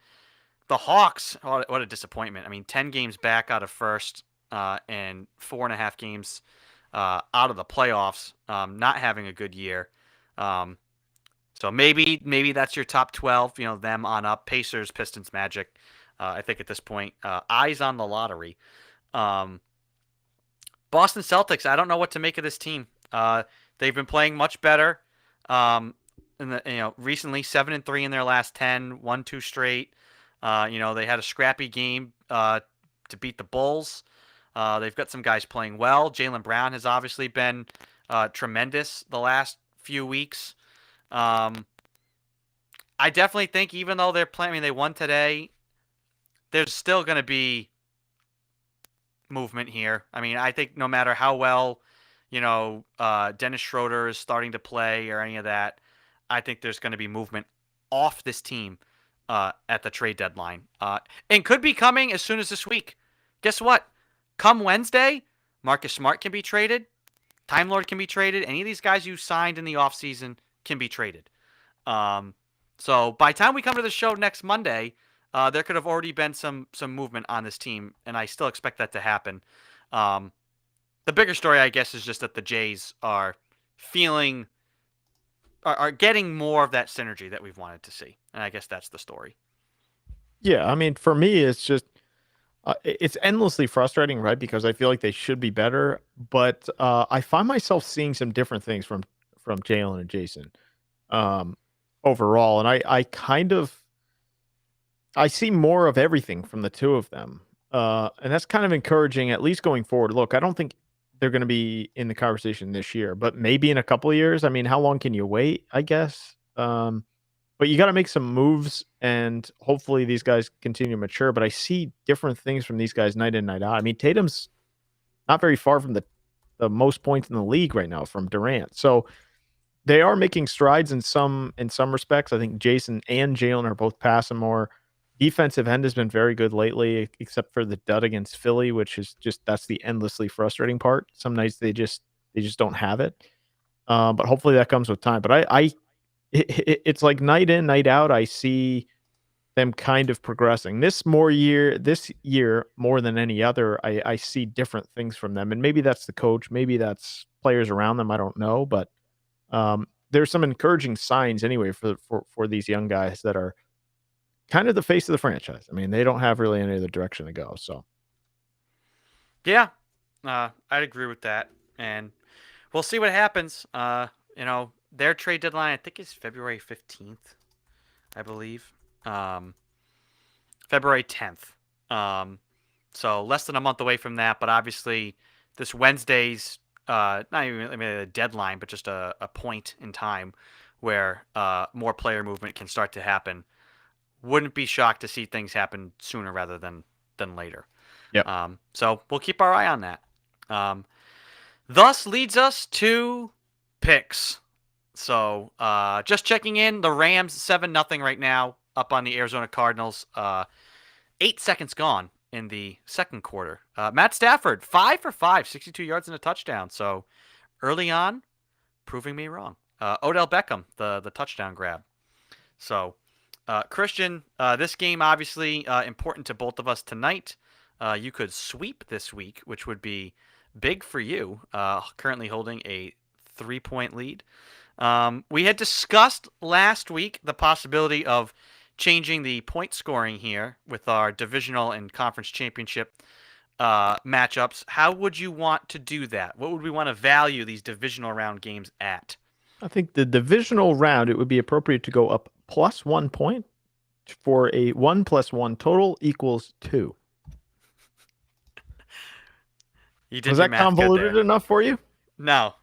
The Hawks, what a disappointment. I mean, 10 games back out of first and 4.5 games out of the playoffs, not having a good year. So maybe that's your top 12, them on up. Pacers, Pistons, Magic. I think at this point, eyes on the lottery. Boston Celtics, I don't know what to make of this team. They've been playing much better. Recently 7-3 in their last 10, 1-2 straight. They had a scrappy game to beat the Bulls. They've got some guys playing well. Jaylen Brown has obviously been tremendous the last few weeks. I definitely think even though they're playing, I mean, they won today, there's still going to be movement here. I mean, I think no matter how well, Dennis Schroeder is starting to play or any of that, I think there's going to be movement off this team at the trade deadline. And could be coming as soon as this week. Guess what? Come Wednesday, Marcus Smart can be traded. Time Lord can be traded. Any of these guys you signed in the offseason can be traded. So by the time we come to the show next Monday, there could have already been some movement on this team, and I still expect that to happen. The bigger story, I guess, is just that the Jays are getting more of that synergy that we've wanted to see, and I guess that's the story. Yeah, I mean, for me, it's just it's endlessly frustrating, right? Because I feel like they should be better, but I find myself seeing some different things from Jalen and Jason overall, and I see more of everything from the two of them, and that's kind of encouraging, at least going forward. Look, I don't think they're going to be in the conversation this year, but maybe in a couple of years. I mean, how long can you wait? I guess. But you got to make some moves, and hopefully these guys continue to mature. But I see different things from these guys night in, night out. I mean, Tatum's not very far from the most points in the league right now from Durant. So they are making strides in some respects. I think Jason and Jalen are both passing more. Defensive end has been very good lately, except for the dud against Philly, which is that's the endlessly frustrating part. Some nights they just don't have it. But hopefully that comes with time. But it's like night in, night out. I see them kind of progressing. This year more than any other, I see different things from them, and maybe that's the coach, maybe that's players around them. I don't know, but there's some encouraging signs anyway for these young guys that are kind of the face of the franchise. I mean, they don't have really any other direction to go. So, yeah, I'd agree with that, and we'll see what happens. Their trade deadline, I think, is February 15th, I believe. February 10th. So less than a month away from that, but obviously this Wednesday's not even a deadline, but just a point in time where more player movement can start to happen. Wouldn't be shocked to see things happen sooner rather than later. yeah. So we'll keep our eye on that. Thus leads us to picks. So just checking in, the Rams 7-0 right now up on the Arizona Cardinals. 8 seconds gone in the second quarter. Matt Stafford 5 for 5, 62 yards and a touchdown. So early on, proving me wrong. Odell Beckham, the touchdown grab. So Christian, this game obviously important to both of us tonight. You could sweep this week, which would be big for you. Currently holding a 3-point lead. We had discussed last week the possibility of changing the point scoring here with our divisional and conference championship matchups. How would you want to do that? What would we want to value these divisional round games at? I think the divisional round, it would be appropriate to go up plus 1 point for a 1 + 1 total equals 2. You did Was your that math good convoluted there. enough for you? No.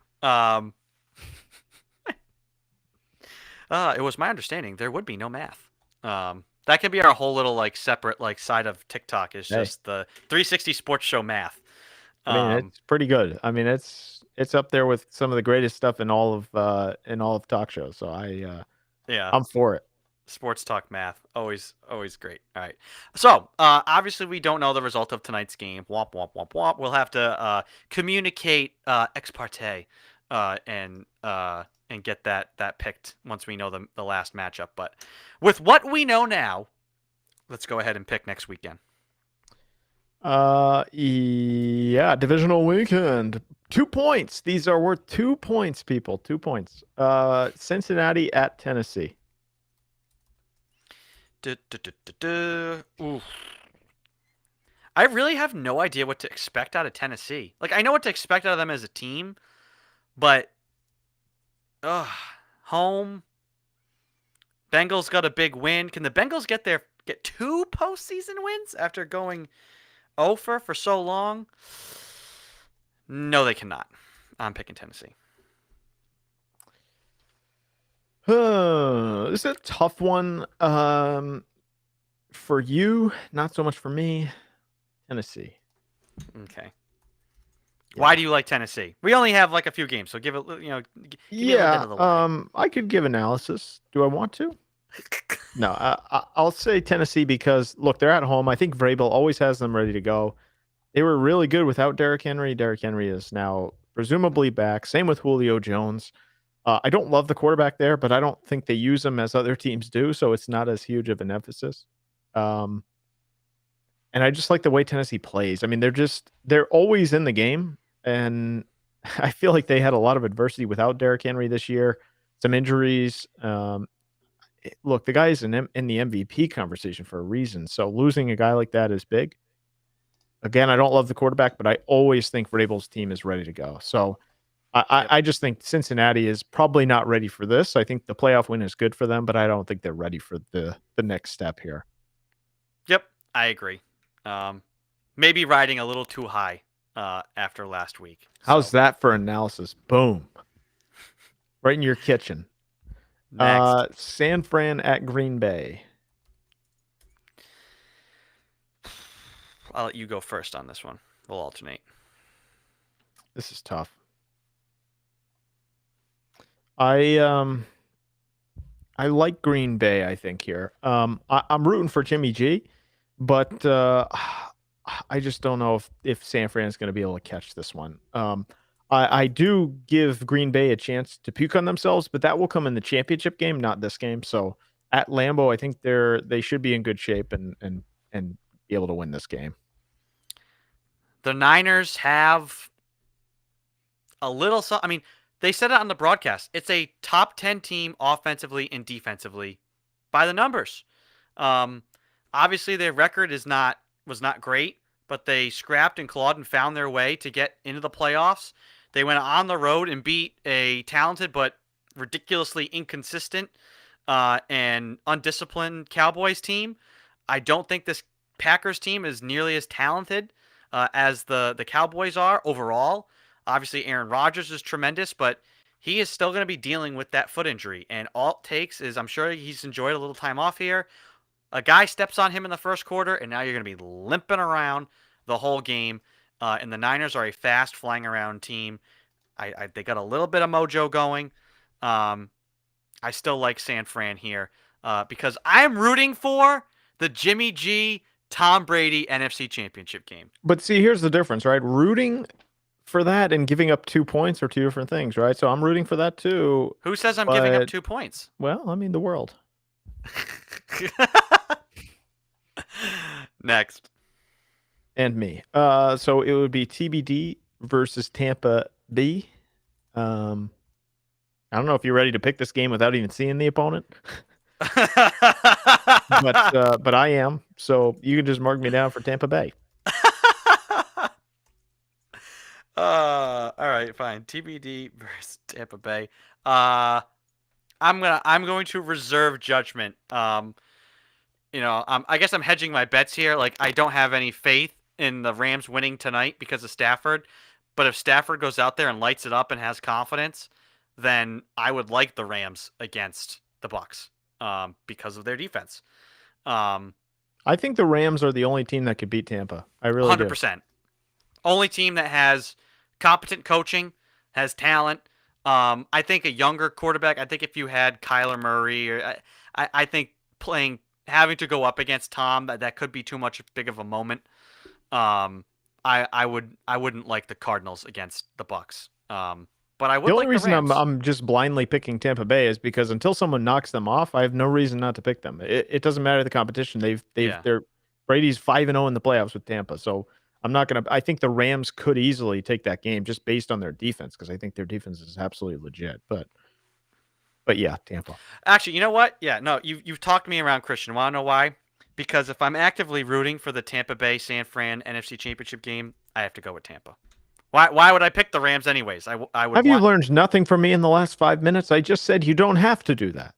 It was my understanding there would be no math. That could be our whole little separate side of TikTok is just the 360 Sports Show math. I mean, it's pretty good. I mean, it's up there with some of the greatest stuff in all of talk shows. So I'm for it. Sports talk math, always great. All right. So obviously we don't know the result of tonight's game. Womp womp womp womp. We'll have to communicate ex parte and get that picked once we know the last matchup. But with what we know now, let's go ahead and pick next weekend. Yeah, divisional weekend. 2 points. These are worth 2 points, people. 2 points. Cincinnati at Tennessee. Ooh. I really have no idea what to expect out of Tennessee. I know what to expect out of them as a team, but home. Bengals got a big win. Can the Bengals get 2 postseason wins after going 0 for so long? No, they cannot. I'm picking Tennessee. This is a tough one. For you, not so much for me. Tennessee. Okay. Yeah. Why do you like Tennessee? We only have like a few games, so give it, give me a little bit of the why. I could give analysis. Do I want to? No, I'll say Tennessee because look, they're at home. I think Vrabel always has them ready to go. They were really good without Derrick Henry. Derrick Henry is now presumably back. Same with Julio Jones. I don't love the quarterback there, but I don't think they use him as other teams do, so it's not as huge of an emphasis. And I just like the way Tennessee plays. I mean, they're always in the game, and I feel like they had a lot of adversity without Derrick Henry this year. Some injuries. Look, the guy is in the MVP conversation for a reason. So losing a guy like that is big. Again, I don't love the quarterback, but I always think Vrabel's team is ready to go. So I just think Cincinnati is probably not ready for this. I think the playoff win is good for them, but I don't think they're ready for the next step here. Yep, I agree. Maybe riding a little too high after last week. How's that for analysis? Boom. Right in your kitchen. Next. San Fran at Green Bay. I'll let you go first on this one. We'll alternate. This is tough. I like Green Bay, I think, here. I'm rooting for Jimmy G, but I just don't know if San Fran is going to be able to catch this one. I do give Green Bay a chance to puke on themselves, but that will come in the championship game, not this game. So at Lambeau, I think they should be in good shape and be able to win this game. The Niners have a little. I mean, they said it on the broadcast. It's a top 10 team offensively and defensively by the numbers. Obviously, their record was not great, but they scrapped and clawed and found their way to get into the playoffs. They went on the road and beat a talented but ridiculously inconsistent and undisciplined Cowboys team. I don't think this Packers team is nearly as talented as the Cowboys are overall. Obviously, Aaron Rodgers is tremendous, but he is still going to be dealing with that foot injury. And all it takes is, I'm sure he's enjoyed a little time off here. A guy steps on him in the first quarter, and now you're going to be limping around the whole game. And the Niners are a fast, flying around team. They got a little bit of mojo going. I still like San Fran here because I'm rooting for the Jimmy G, Tom Brady NFC Championship game. But see, here's the difference, right? Rooting for that and giving up 2 points are two different things, right? So I'm rooting for that too. Who says I'm giving up 2 points? Well, I mean, the world. Next. And me. So it would be TBD versus Tampa B. I don't know if you're ready to pick this game without even seeing the opponent. but I am. So you can just mark me down for Tampa Bay. All right, fine. TBD versus Tampa Bay. I'm going to reserve judgment. I guess I'm hedging my bets here. Like, I don't have any faith in the Rams winning tonight because of Stafford. But if Stafford goes out there and lights it up and has confidence, then I would like the Rams against the Bucs because of their defense. I think the Rams are the only team that could beat Tampa. I really 100%. do. Only team that has competent coaching, has talent. I think a younger quarterback. I think if you had Kyler Murray, or I think having to go up against Tom, that could be too much big of a moment. I wouldn't like the Cardinals against the Bucs. But I would. The only like reason the Rams. I'm just blindly picking Tampa Bay is because until someone knocks them off, I have no reason not to pick them. It doesn't matter the competition. They're Brady's 5-0 in the playoffs with Tampa, so I'm not gonna. I think the Rams could easily take that game just based on their defense because I think their defense is absolutely legit. But yeah, Tampa. Actually, you know what? Yeah, no, you've talked me around, Christian. Want to know why? Because if I'm actively rooting for the Tampa Bay San Fran NFC Championship game, I have to go with Tampa. Why would I pick the Rams anyways? I would. Have you learned nothing from me in the last 5 minutes? I just said you don't have to do that.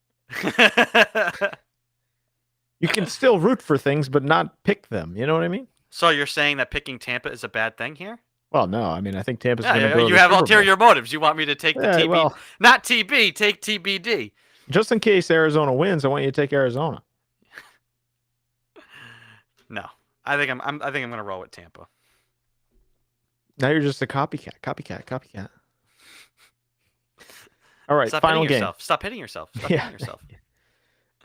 You can still root for things, but not pick them. You know what I mean? So you're saying that picking Tampa is a bad thing here? Well, no. I mean, I think Tampa's going to go. You have ulterior motives. You want me to take the TB, well, not TB, take TBD. Just in case Arizona wins, I want you to take Arizona. No, I think I'm gonna roll with Tampa. Now you're just a copycat. All right, Stop final hitting game. yourself. Stop hitting yourself. Stop Yeah. hitting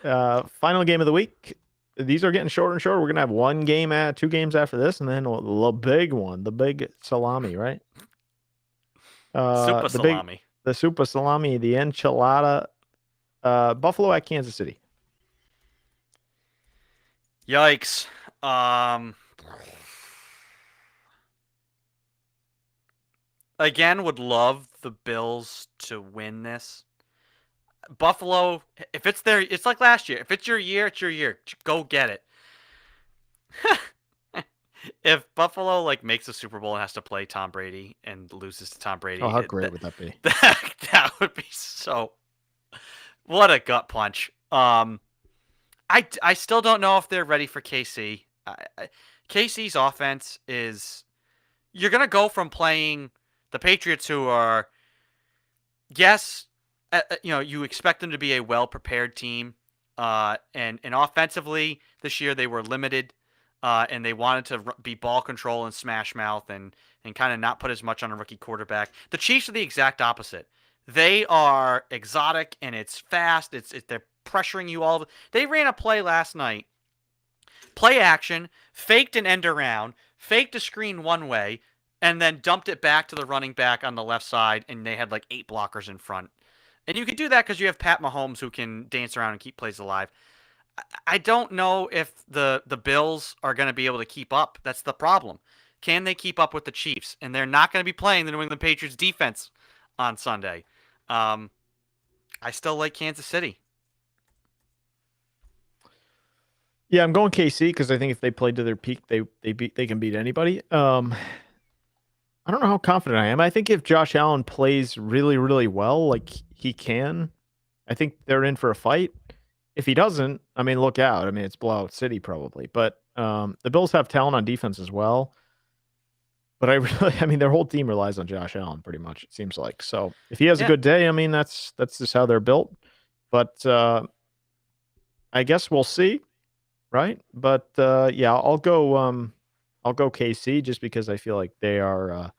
yourself. Final game of the week. These are getting shorter and shorter. We're gonna have 2 games after this, and then the big one, the big salami, right? Super salami. The super salami, the enchilada. Buffalo at Kansas City. Yikes. Again, would love the Bills to win this. Buffalo, if it's it's like last year. If it's your year, it's your year. Go get it. If Buffalo makes a Super Bowl and has to play Tom Brady and loses to Tom Brady, Oh, how great would that be? That would be so. What a gut punch. I still don't know if they're ready for KC. KC's offense is. You're gonna go from playing the Patriots, who are, yes, you expect them to be a well-prepared team, and offensively this year they were limited, and they wanted to be ball control and smash mouth and kind of not put as much on a rookie quarterback. The Chiefs are the exact opposite. They are exotic and it's fast. They're pressuring you all. They ran a play last night, play action, faked an end around, faked a screen one way, and then dumped it back to the running back on the left side, and they had 8 blockers in front. And you can do that because you have Pat Mahomes, who can dance around and keep plays alive. I don't know if the Bills are going to be able to keep up. That's the problem. Can they keep up with the Chiefs? And they're not going to be playing the New England Patriots defense on Sunday. I still like Kansas City. Yeah, I'm going KC because I think if they played to their peak, they can beat anybody. I don't know how confident I am. I think if Josh Allen plays really, really well, like he can, I think they're in for a fight. If he doesn't, I mean, look out. I mean, it's blowout city probably. But the Bills have talent on defense as well. But I mean, their whole team relies on Josh Allen pretty much, it seems like. So if he has a good day, I mean, that's just how they're built. But I guess we'll see, right? But yeah, I'll go KC just because I feel like they're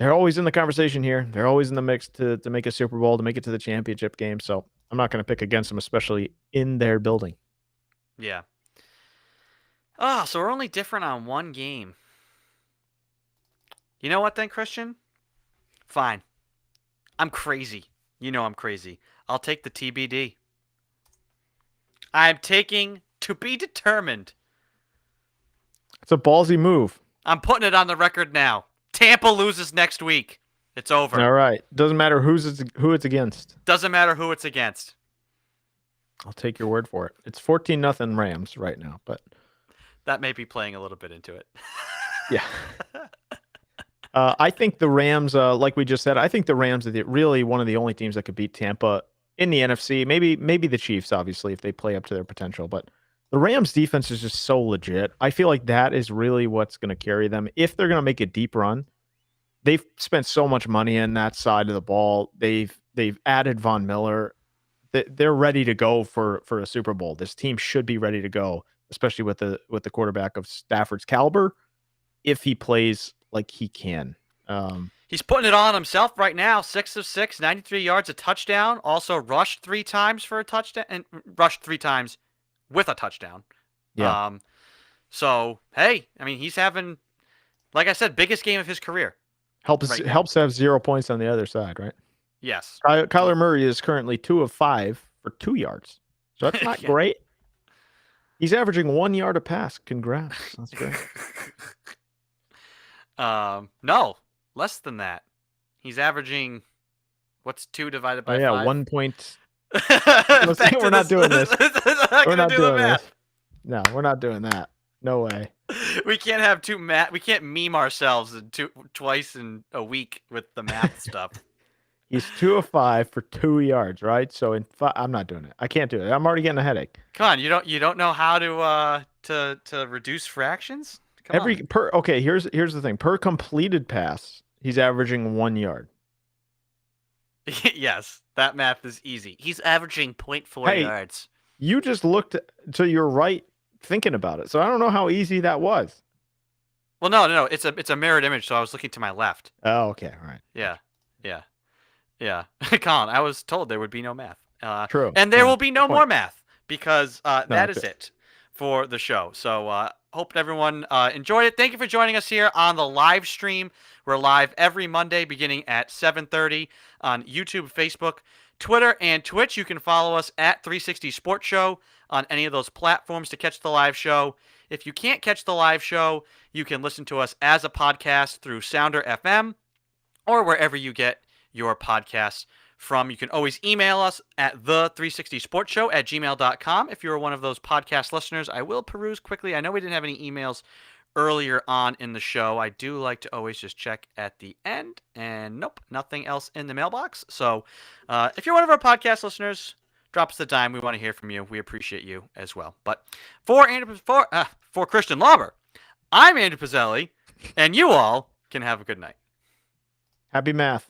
always in the conversation here. They're always in the mix to make a Super Bowl, to make it to the championship game. So I'm not going to pick against them, especially in their building. Yeah. Oh, so we're only different on one game. You know what then, Christian? Fine. I'm crazy. You know I'm crazy. I'll take the TBD. I'm taking to be determined. It's a ballsy move. I'm putting it on the record now. Tampa loses next week. It's over. All right. Doesn't matter who it's against. Doesn't matter who it's against. I'll take your word for it. It's 14-0 Rams right now, but that may be playing a little bit into it. Yeah. I think the Rams, like we just said, I think the Rams are really one of the only teams that could beat Tampa in the NFC. Maybe the Chiefs, obviously, if they play up to their potential. But the Rams' defense is just so legit. I feel like that is really what's going to carry them. If they're going to make a deep run, they've spent so much money in that side of the ball. They've added Von Miller. They're ready to go for a Super Bowl. This team should be ready to go, especially with the quarterback of Stafford's caliber, if he plays like he can. He's putting it on himself right now. 6 of 6, 93 yards, a touchdown. Also rushed 3 times for a touchdown, and rushed 3 times with a touchdown. Yeah. So hey, I mean, he's having, like I said, biggest game of his career. Helps to have 0 points on the other side, right? Yes. Kyler Murray is currently 2 of 5 for 2 yards. So that's not great. He's averaging 1 yard a pass. Congrats. That's great. No, less than that. He's averaging, what's 2 divided by 5? 1 point. We're not doing this. We're not doing this. No, we're not doing that. No way. We can't have we can't meme ourselves twice in a week with the math stuff. He's 2 of 5 for 2 yards, right? So I'm not doing it. I can't do it. I'm already getting a headache. Come on, you don't know how to reduce fractions? Okay, here's the thing. Per completed pass, he's averaging 1 yard. Yes, that math is easy. He's averaging 0.4 Hey. yards. You just looked to your right thinking about it. So I don't know how easy that was. Well, no. It's a mirrored image, so I was looking to my left. Oh, okay. All right. Yeah. Colin, I was told there would be no math. True. And there Yeah, will be no good point. more math because that that's is it for the show. So hope everyone enjoyed it. Thank you for joining us here on the live stream. We're live every Monday beginning at 7:30 on YouTube, Facebook, Twitter, and Twitch. You can follow us at 360 Sports Show on any of those platforms to catch the live show. If you can't catch the live show, you can listen to us as a podcast through Sounder FM or wherever you get your podcasts from. You can always email us at the360sportshow@gmail.com. If you're one of those podcast listeners, I will peruse quickly. I know we didn't have any emails earlier on in the show. I do like to always just check at the end, and nope, nothing else in the mailbox. So if you're one of our podcast listeners, drop us a dime. We want to hear from you. We appreciate you as well. But for Christian Lauber, I'm Andrew Pizzelli, and you all can have a good night. Happy math.